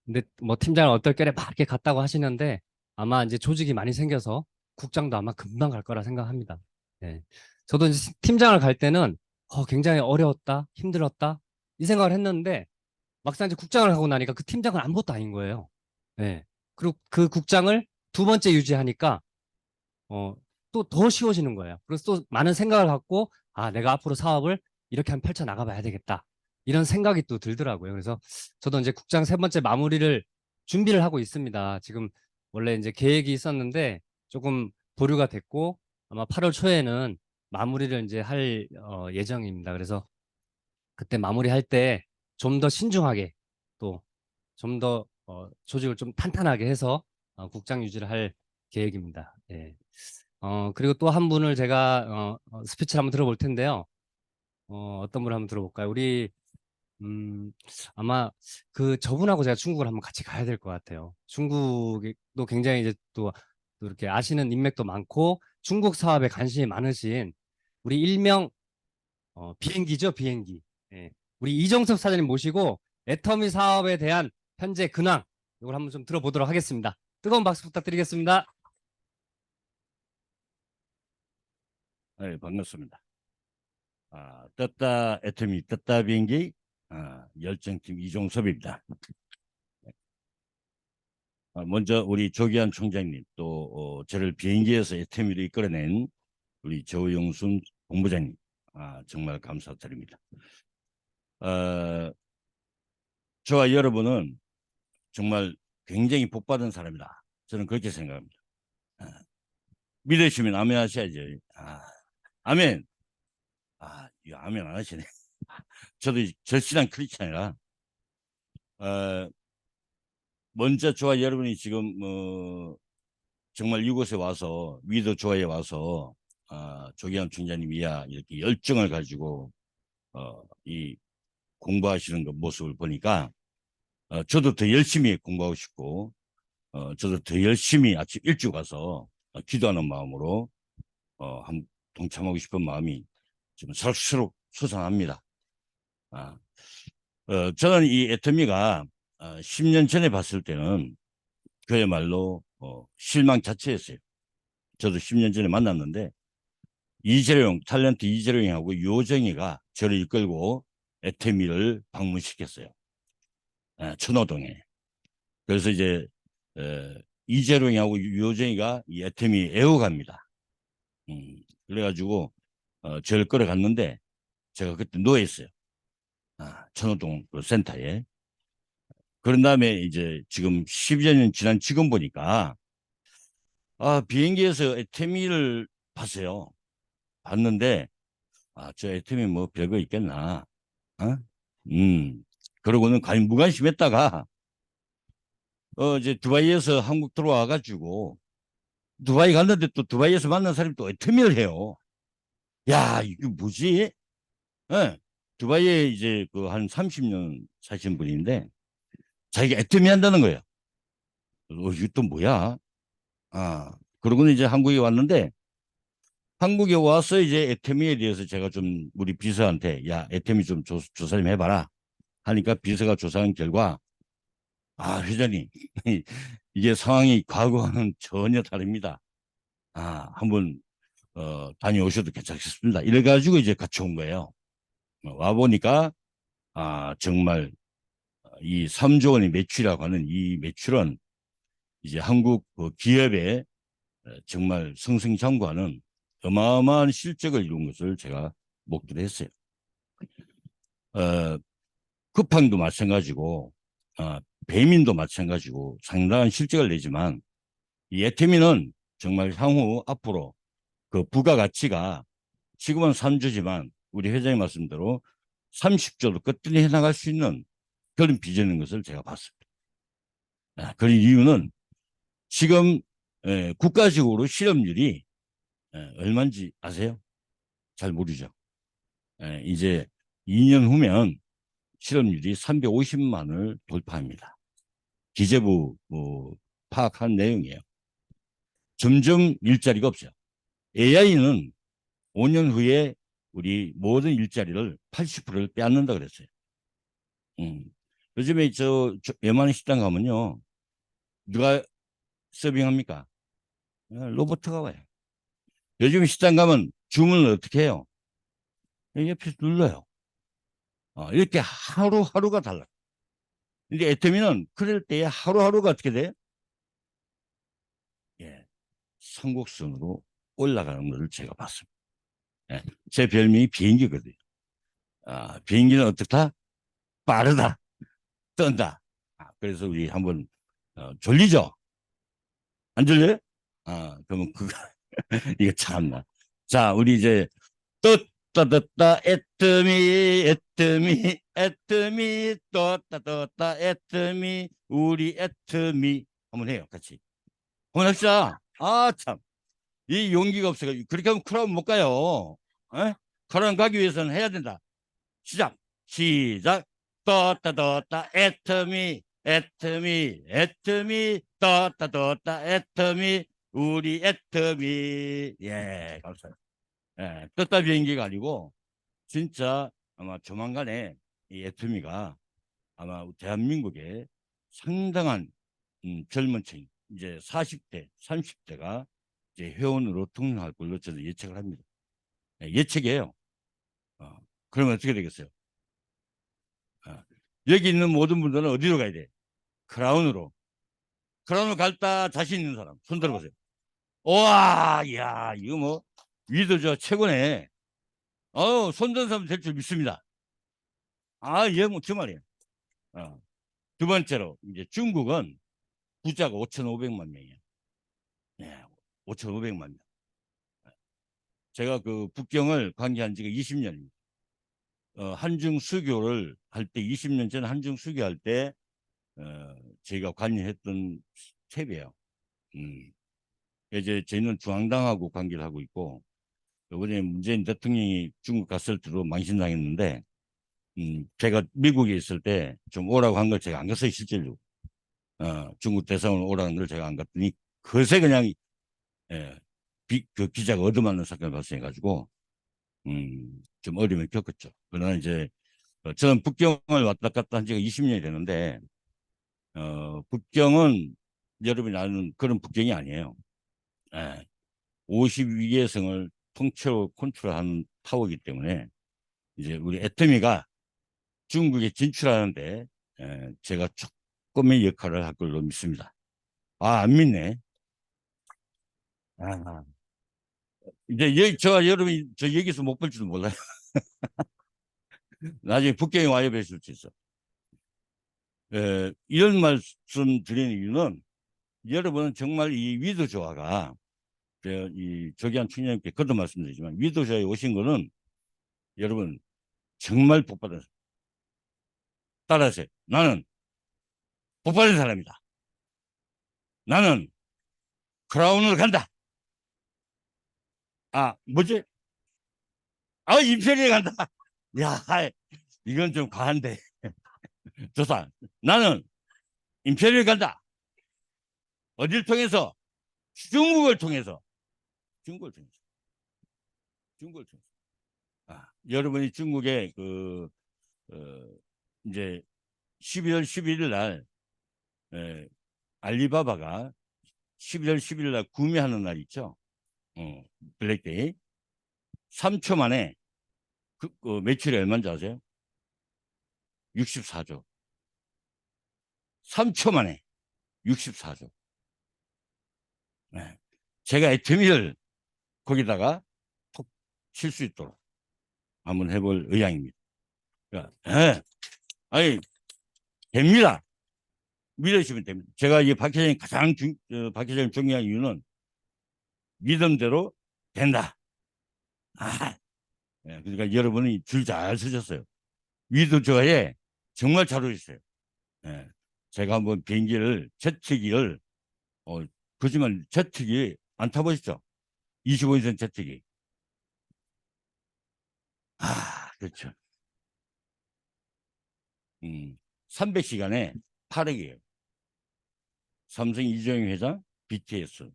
근데 뭐 팀장을 얼떨결에 막 이렇게 갔다고 하시는데 아마 이제 조직이 많이 생겨서 국장도 아마 금방 갈 거라 생각합니다. 예. 저도 이제 팀장을 갈 때는 굉장히 어려웠다, 힘들었다 이 생각을 했는데 막상 이제 국장을 하고 나니까 그 팀장은 아무것도 아닌 거예요. 예. 그리고 그 국장을 두 번째 유지하니까 또 더 쉬워지는 거예요. 그래서 또 많은 생각을 갖고 내가 앞으로 사업을 이렇게 한번 펼쳐 나가봐야 되겠다. 이런 생각이 또 들더라고요. 그래서 저도 이제 국장 세 번째 마무리를 준비를 하고 있습니다. 지금 원래 이제 계획이 있었는데 조금 보류가 됐고 아마 8월 초에는 마무리를 이제 할 예정입니다. 그래서 그때 마무리할 때 좀 더 신중하게 또 좀 더 조직을 좀 탄탄하게 해서 국장 유지를 할 계획입니다. 예. 그리고 또 한 분을 제가 스피치를 한번 들어볼 텐데요. 어떤 분을 한번 들어볼까요? 우리 아마 그 저분하고 제가 중국을 한번 같이 가야 될 것 같아요. 중국도 굉장히 이제 또 이렇게 아시는 인맥도 많고 중국 사업에 관심이 많으신 우리 일명 비행기죠, 비행기. 예. 우리 이종섭 사장님 모시고 애터미 사업에 대한 현재 근황 이걸 한번 좀 들어보도록 하겠습니다. 뜨거운 박수 부탁드리겠습니다. 네, 반갑습니다. 떴다 애터미 떴다 비행기 열정팀 이종섭입니다. 먼저 우리 조기환 총장님 또 저를 비행기에서 애터미를 이끌어낸 우리 조영순 본부장님 정말 감사드립니다. 저와 여러분은 정말 굉장히 복받은 사람이다. 저는 그렇게 생각합니다. 믿으시면 아멘 하셔야죠. 아멘. 이거 아멘 안 하시네. 저도 절실한 크리스찬이라. 먼저 저와 여러분이 지금 정말 이곳에 와서 위도 조화에 와서 조기환 총장님이야 이렇게 열정을 가지고 이 공부하시는 그 모습을 보니까 저도 더 열심히 공부하고 싶고 저도 더 열심히 아침 일찍 와서 기도하는 마음으로 한 동참하고 싶은 마음이 지금 설수록 수상합니다. 저는 이 애터미가 10년 전에 봤을 때는 그야말로 실망 자체였어요. 저도 10년 전에 만났는데 탤런트 이재룡하고 요정이가 저를 이끌고 애터미를 방문시켰어요. 천호동에. 그래서 이제 이재룡하고 요정이가 이 애터미 애호가입니다. 그래가지고 저를 끌어갔는데 제가 그때 누워있어요. 천호동 그 센터에. 그런 다음에 이제 지금 12여 년 지난 지금 보니까 비행기에서 애터미를 봤어요. 봤는데 저 애터미 뭐 별거 있겠나. 그러고는 과연 무관심했다가 이제 두바이에서 한국 들어와 가지고 두바이 갔는데 또 두바이에서 만난 사람이 또 애터미를 해요. 야, 이게 뭐지? 네. 두바이에 이제 그 한 30년 사신 분인데 자기가 애터미 한다는 거예요. 이게 또 뭐야? 그러고는 이제 한국에 왔는데 한국에 와서 이제 애터미에 대해서 제가 좀 우리 비서한테 야, 애터미 좀 조사 좀 해봐라 하니까 비서가 조사한 결과 회장님 이게 상황이 과거와는 전혀 다릅니다. 한번 다녀오셔도 괜찮겠습니다. 이래가지고 이제 같이 온 거예요. 와보니까 정말 이 3조 원의 매출이라고 하는 이 매출은 이제 한국 기업에 정말 승승장구하는 어마어마한 실적을 이룬 것을 제가 먹기로 했어요. 쿠팡도 마찬가지고, 배민도 마찬가지고 상당한 실적을 내지만 이 애터미는 정말 향후 앞으로 그 부가가치가 지금은 3조지만 우리 회장님 말씀대로 30조로 끝들이 해나갈 수 있는 그런 비전인 것을 제가 봤습니다. 그런 이유는 지금 국가적으로 실업률이 얼마인지 아세요? 잘 모르죠. 이제 2년 후면 실업률이 350만을 돌파합니다. 기재부 파악한 내용이에요. 점점 일자리가 없어요. AI는 5년 후에 우리 모든 일자리를 80%를 빼앗는다 그랬어요. 요즘에 웬만한 식당 가면요. 누가 서빙합니까? 로봇가 와요. 요즘 식당 가면 주문을 어떻게 해요? 옆에서 눌러요. 이렇게 하루하루가 달라요. 근데 애터미는 그럴 때에 하루하루가 어떻게 돼요? 예, 선곡선으로 올라가는 것을 제가 봤습니다. 예, 제 별명이 비행기거든요. 비행기는 어떻다? 빠르다. 뜬다. 그래서 우리 한번 졸리죠? 안 졸려요? 그러면 그거 이거 참나. 자, 우리 이제 떴다 애터미 애터미 애터미 떴다 애터미 우리 애터미 한번 해요 같이. 한번 합시다. 참. 이 용기가 없어요. 그렇게 하면 크라운 못 가요. 크라운 가기 위해서는 해야 된다. 시작. 떴다 애터미 애터미 애터미 떴다 애터미 우리 애터미. 예, 감사합니다. 떴다 비행기가 아니고 진짜 아마 조만간에 이 애터미가 아마 대한민국의 상당한 젊은 층 이제 40대 30대가 이제 회원으로 등록할 걸로 저는 예측을 합니다. 예측이에요. 그러면 어떻게 되겠어요? 여기 있는 모든 분들은 어디로 가야 돼? 크라운으로. 크라운으로 갈다 자신 있는 사람 손 들어보세요. 와, 야, 이거 뭐 위도저 최고네. 손든 사람 될 줄 믿습니다. 예, 뭐 정말이에요. 두 번째로 이제 중국은 부자가 5,500만 명이에요. 5,500만 명. 제가 그 북경을 관계한 지가 20년입니다. 한중 수교를 할 때 20년 전 한중 수교할 때 제가 관여했던 탭이에요. 이제 저희는 중앙당하고 관계를 하고 있고 이번에 문재인 대통령이 중국 갔을 때도 망신당했는데 제가 미국에 있을 때 좀 오라고 한 걸 제가 안 갔어요 실제로. 중국 대사관 오라는 걸 제가 안 갔더니 그새 그냥 그 기자가 얻어맞는 사건을 발생해가지고 좀 어려움을 겪었죠. 그러나 이제 저는 북경을 왔다 갔다 한 지가 20년이 되는데 북경은 여러분이 아는 그런 북경이 아니에요. 52개 성을 통째로 컨트롤하는 타워이기 때문에 이제 우리 애터미가 중국에 진출하는데 제가 조금의 역할을 할 걸로 믿습니다. 안 믿네. 이제 여러분이 저 여기서 못 볼 줄도 몰라요. 나중에 북경에 와야 뵐 수 있어. 이런 말씀 드리는 이유는 여러분은 정말 이 위도 조화가 이 조기한 총장님께 거듭 말씀드리지만 위도 조화에 오신 거는 여러분 정말 복받은 사람. 따라하세요. 나는 복받은 사람이다. 나는 크라운으로 간다. 뭐지? 임페리에 간다. 야, 이건 좀 과한데. 좋다. 나는 임페리에 간다. 어딜 통해서? 중국을 통해서. 중국을 통해서. 중국을 통해서. 여러분이 중국에 이제 12월 11일 날 알리바바가 11월 11일 날 구매하는 날 있죠. 블랙데이. 3초 만에 매출이 얼마인지 아세요? 64조. 3초 만에 64조. 제가 애터미를 거기다가 톡 칠 수 있도록 한번 해볼 의향입니다. 예. 아니, 됩니다. 믿으시면 됩니다. 제가 이 박 회장님 박 회장님 중요한 이유는 믿음대로 된다. 예, 그러니까 여러분이 줄 잘 서셨어요. 위도저하에 정말 잘 오셨어요. 예, 제가 한번 비행기를 제트기를 거짓말 제트기 안 타보셨죠? 25인승 제트기. 그렇죠. 300시간에 8억이에요. 삼성 이재용 회장 BTS.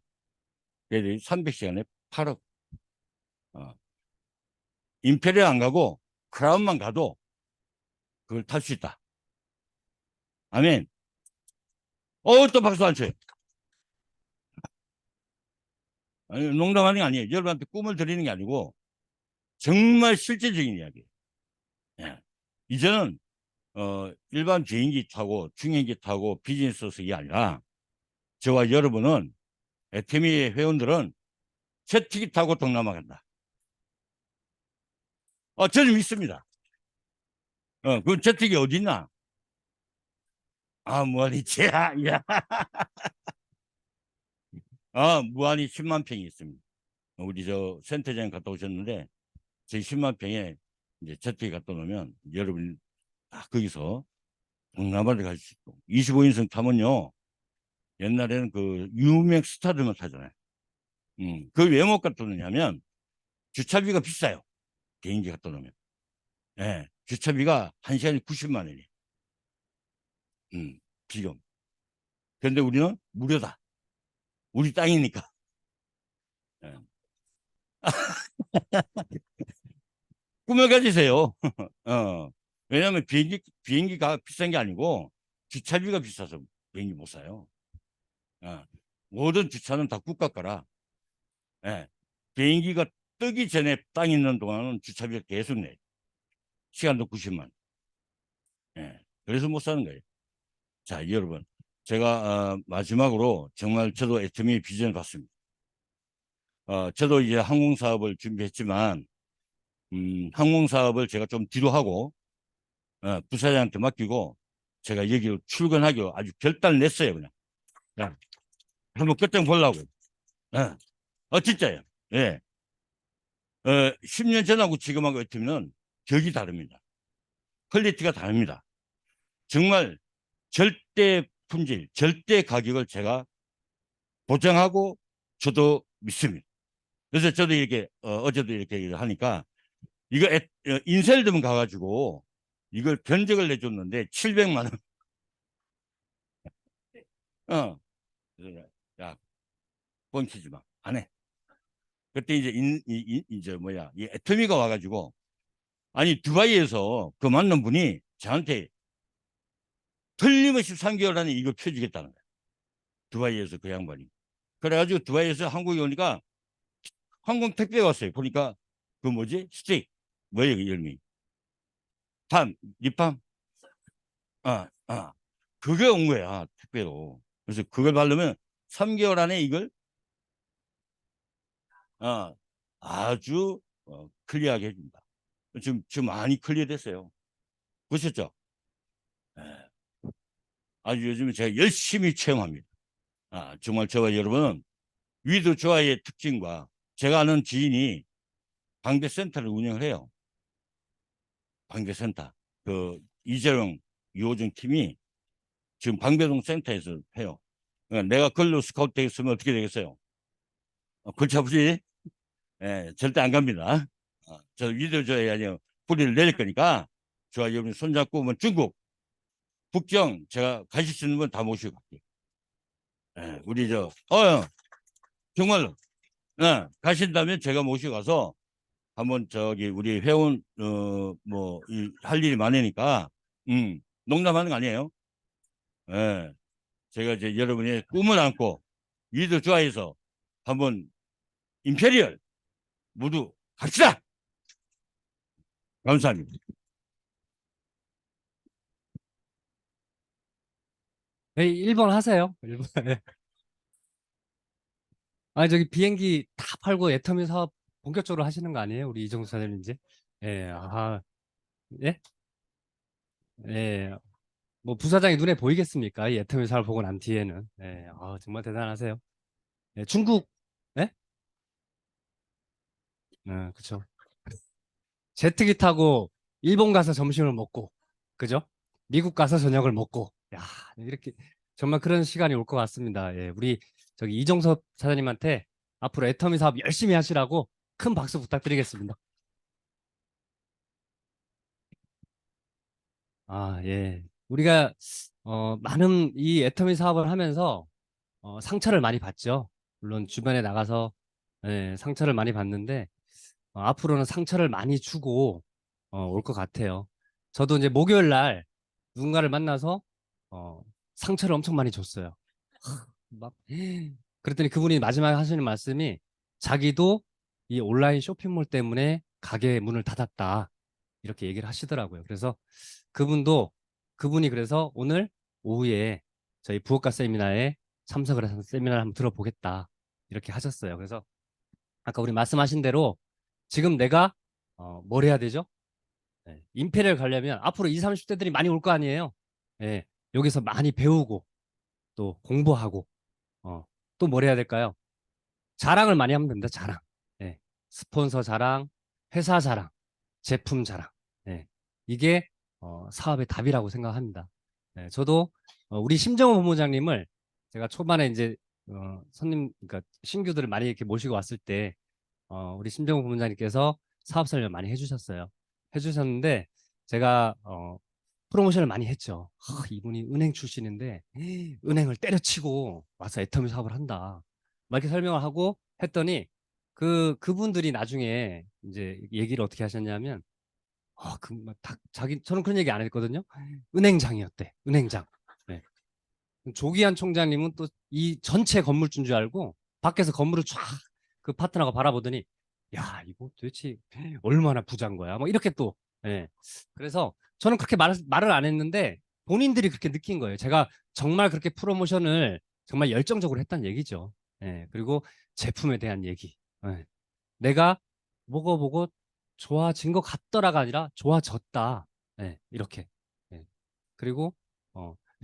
그래서 300시간에 8억. 임페리얼 안 가고 크라운만 가도 그걸 탈 수 있다. 아멘. 또 박수 안 쳐요. 아니, 농담하는 게 아니에요. 여러분한테 꿈을 드리는 게 아니고 정말 실제적인 이야기예요. 예. 이제는 일반 비행기 타고 중형기 타고 비즈니스석이 아니라 저와 여러분은 애터미 회원들은 제트기 타고 동남아 간다. 저는 믿습니다. 그 제트기 어디 있나? 무한히 야. 무한히 10만 평이 있습니다. 우리 저 센터장 갔다 오셨는데 저희 10만 평에 이제 제트기 갖다 놓으면 여러분 거기서 동남아를 갈 수 있고 25인승 타면요 옛날에는 그 유명 스타들만 타잖아요. 그 왜 못 갖다 놓냐면 주차비가 비싸요. 비행기 갖다 놓으면. 예, 주차비가 1시간에 90만 원이에요. 비용. 그런데 우리는 무료다. 우리 땅이니까. 예. 꿈을 가지세요. 왜냐하면 비행기가 비싼 게 아니고 주차비가 비싸서 비행기 못 사요. 모든 주차는 다 국가 거라. 예. 비행기가 뜨기 전에 땅 있는 동안은 주차비가 계속 내요. 시간도 90만 원. 예. 그래서 못 사는 거예요. 자, 여러분. 제가 마지막으로 정말 저도 애터미 비전을 봤습니다. 저도 이제 항공사업을 준비했지만 항공사업을 제가 좀 뒤로 하고 부사장한테 맡기고 제가 여기로 출근하기로 아주 결단을 냈어요. 그냥 한번 끝장 보려고. 진짜요. 예. 10년 전하고 지금하고 애터미는 격이 다릅니다. 퀄리티가 다릅니다. 정말 절대 품질, 절대 가격을 제가 보장하고 저도 믿습니다. 그래서 저도 이렇게 어제도 이렇게 하니까 이거 인셀드만 가가지고 이걸 견적을 내줬는데 700만 원. 야, 뻥치지 마. 안 해. 그때 이제 이제 뭐야 이 애터미가 와가지고 아니 두바이에서 그 만난 분이 저한테 틀림없이 3개월 안에 이걸 펴주겠다는 거야. 두바이에서 그 양반이. 그래가지고 두바이에서 한국에 오니까 항공 택배가 왔어요. 보니까 그 뭐지? 스틱. 뭐예요, 그 이름이? 립밤? 그게 온 거야, 택배로. 그래서 그걸 바르면 3개월 안에 이걸 아주 클리어하게 해줍니다. 지금 많이 클리어 됐어요. 보셨죠? 아주 요즘에 제가 열심히 체험합니다. 정말 저와 여러분은 위도 조화의 특징과 제가 아는 지인이 방배센터를 운영을 해요. 방배센터. 그 이재용, 유호정 팀이 지금 방배동 센터에서 해요. 그러니까 내가 걸로 스카우트 되겠으면 어떻게 되겠어요? 골치 아프지? 예, 절대 안 갑니다. 저 위도 조화에 아니요 뿌리를 내릴 거니까 저와 여러분 손잡고 오면 중국, 북경 제가 가실 수 있는 분 다 모시고 갈게요. 예, 우리 정말로 가신다면 제가 모시고 가서 한번 저기 우리 회원 뭐 할 일이 많으니까 농담하는 거 아니에요. 예. 제가 이제 여러분의 꿈을 안고 위도 좋아해서 한번 임페리얼 모두 갑시다. 감사합니다. 네, 1번 하세요. 1번. 저기 비행기 다 팔고 애터미 사업 본격적으로 하시는 거 아니에요? 우리 이정수 사장님 이제? 예, 예? 예, 뭐 부사장이 눈에 보이겠습니까? 이 애터미 사업을 보고 난 뒤에는. 예, 정말 대단하세요. 예, 중국, 예? 그쵸. 제트기 타고 일본 가서 점심을 먹고, 그죠? 미국 가서 저녁을 먹고, 야, 이렇게 정말 그런 시간이 올 것 같습니다. 예, 우리 저기 이종섭 사장님한테 앞으로 애터미 사업 열심히 하시라고 큰 박수 부탁드리겠습니다. 예. 우리가 많은 이 애터미 사업을 하면서 상처를 많이 받죠. 물론 주변에 나가서 예, 상처를 많이 받는데 앞으로는 상처를 많이 주고 올 것 같아요. 저도 이제 목요일 날 누군가를 만나서 상처를 엄청 많이 줬어요. 막 그랬더니 그분이 마지막에 하시는 말씀이 자기도 이 온라인 쇼핑몰 때문에 가게 문을 닫았다. 이렇게 얘기를 하시더라고요. 그래서 그분이 그래서 오늘 오후에 저희 부업가 세미나에 참석을 해서 세미나를 한번 들어보겠다. 이렇게 하셨어요. 그래서 아까 우리 말씀하신 대로 지금 내가 뭘 해야 되죠? 네, 임페리얼 가려면 앞으로 20, 30대들이 많이 올 거 아니에요. 예, 여기서 많이 배우고 또 공부하고 또 뭘 해야 될까요? 자랑을 많이 하면 됩니다. 자랑. 예, 스폰서 자랑, 회사 자랑, 제품 자랑. 예, 이게 사업의 답이라고 생각합니다. 예, 저도 우리 심정호 본부장님을 제가 초반에 이제 그러니까 신규들을 많이 이렇게 모시고 왔을 때 우리 심정호 본부장님께서 사업 설명 많이 해주셨어요. 해주셨는데 제가 프로모션을 많이 했죠. 이분이 은행 출신인데 은행을 때려치고 와서 애터미 사업을 한다. 막 이렇게 설명을 하고 했더니 그분들이 나중에 이제 얘기를 어떻게 하셨냐면 저는 그런 얘기 안 했거든요. 은행장이었대. 은행장. 네. 조기한 총장님은 또 이 전체 건물주인 줄 알고 밖에서 건물을 쫙 그 파트너가 바라보더니 야, 이거 도대체 얼마나 부자인 거야. 뭐 이렇게 또. 예. 그래서 저는 그렇게 말을 안 했는데 본인들이 그렇게 느낀 거예요. 제가 정말 그렇게 프로모션을 정말 열정적으로 했다는 얘기죠. 예. 그리고 제품에 대한 얘기. 예. 내가 먹어보고 좋아진 것 같더라가 아니라 좋아졌다. 예. 이렇게. 예. 그리고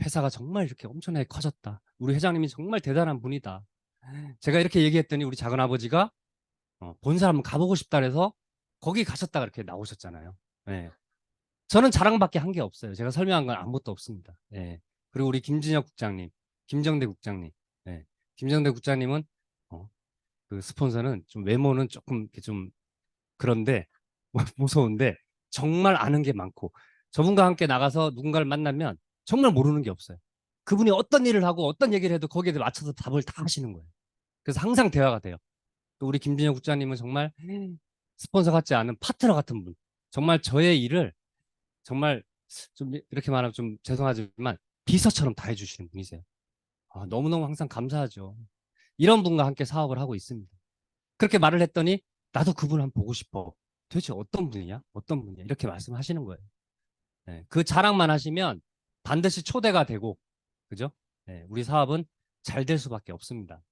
회사가 정말 이렇게 엄청나게 커졌다. 우리 회장님이 정말 대단한 분이다. 제가 이렇게 얘기했더니 우리 작은아버지가 본사 한번 가보고 싶다 그래서 거기 가셨다가 이렇게 나오셨잖아요. 예. 저는 자랑밖에 한 게 없어요. 제가 설명한 건 아무것도 없습니다. 예. 그리고 우리 김진혁 국장님, 김정대 국장님, 예. 김정대 국장님은 그 스폰서는 좀 외모는 조금 이렇게 좀 그런데 무서운데 정말 아는 게 많고 저분과 함께 나가서 누군가를 만나면 정말 모르는 게 없어요. 그분이 어떤 일을 하고 어떤 얘기를 해도 거기에 맞춰서 답을 다 하시는 거예요. 그래서 항상 대화가 돼요. 또 우리 김진혁 국장님은 정말 스폰서 같지 않은 파트너 같은 분. 정말 저의 일을 정말 좀 이렇게 말하면 좀 죄송하지만 비서처럼 다 해주시는 분이세요. 너무너무 항상 감사하죠. 이런 분과 함께 사업을 하고 있습니다. 그렇게 말을 했더니 나도 그분을 한번 보고 싶어. 도대체 어떤 분이냐? 어떤 분이냐? 이렇게 말씀하시는 거예요. 네, 그 자랑만 하시면 반드시 초대가 되고, 그죠? 네, 우리 사업은 잘 될 수밖에 없습니다.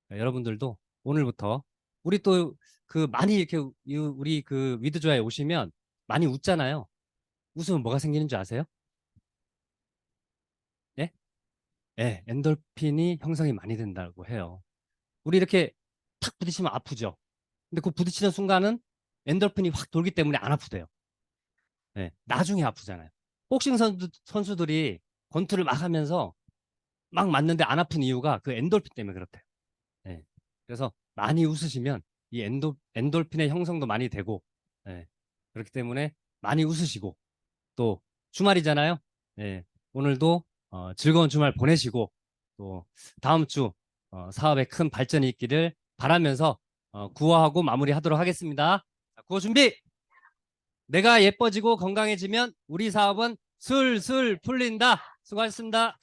네, 여러분들도 오늘부터 우리 또 그 많이 이렇게 우리 그 위드조아에 오시면 많이 웃잖아요. 웃으면 뭐가 생기는 줄 아세요? 예? 예, 엔돌핀이 형성이 많이 된다고 해요. 우리 이렇게 탁 부딪히면 아프죠? 근데 그 부딪히는 순간은 엔돌핀이 확 돌기 때문에 안 아프대요. 네, 나중에 아프잖아요. 복싱 선수들이 권투를 막 하면서 막 맞는데 안 아픈 이유가 그 엔돌핀 때문에 그렇대요. 네, 그래서 많이 웃으시면 이 엔돌핀의 형성도 많이 되고 그렇기 때문에 많이 웃으시고 또 주말이잖아요. 오늘도 즐거운 주말 보내시고 또 다음 주 사업에 큰 발전이 있기를 바라면서 구호하고 마무리하도록 하겠습니다. 자, 구호 준비! 내가 예뻐지고 건강해지면 우리 사업은 술술 풀린다. 수고하셨습니다.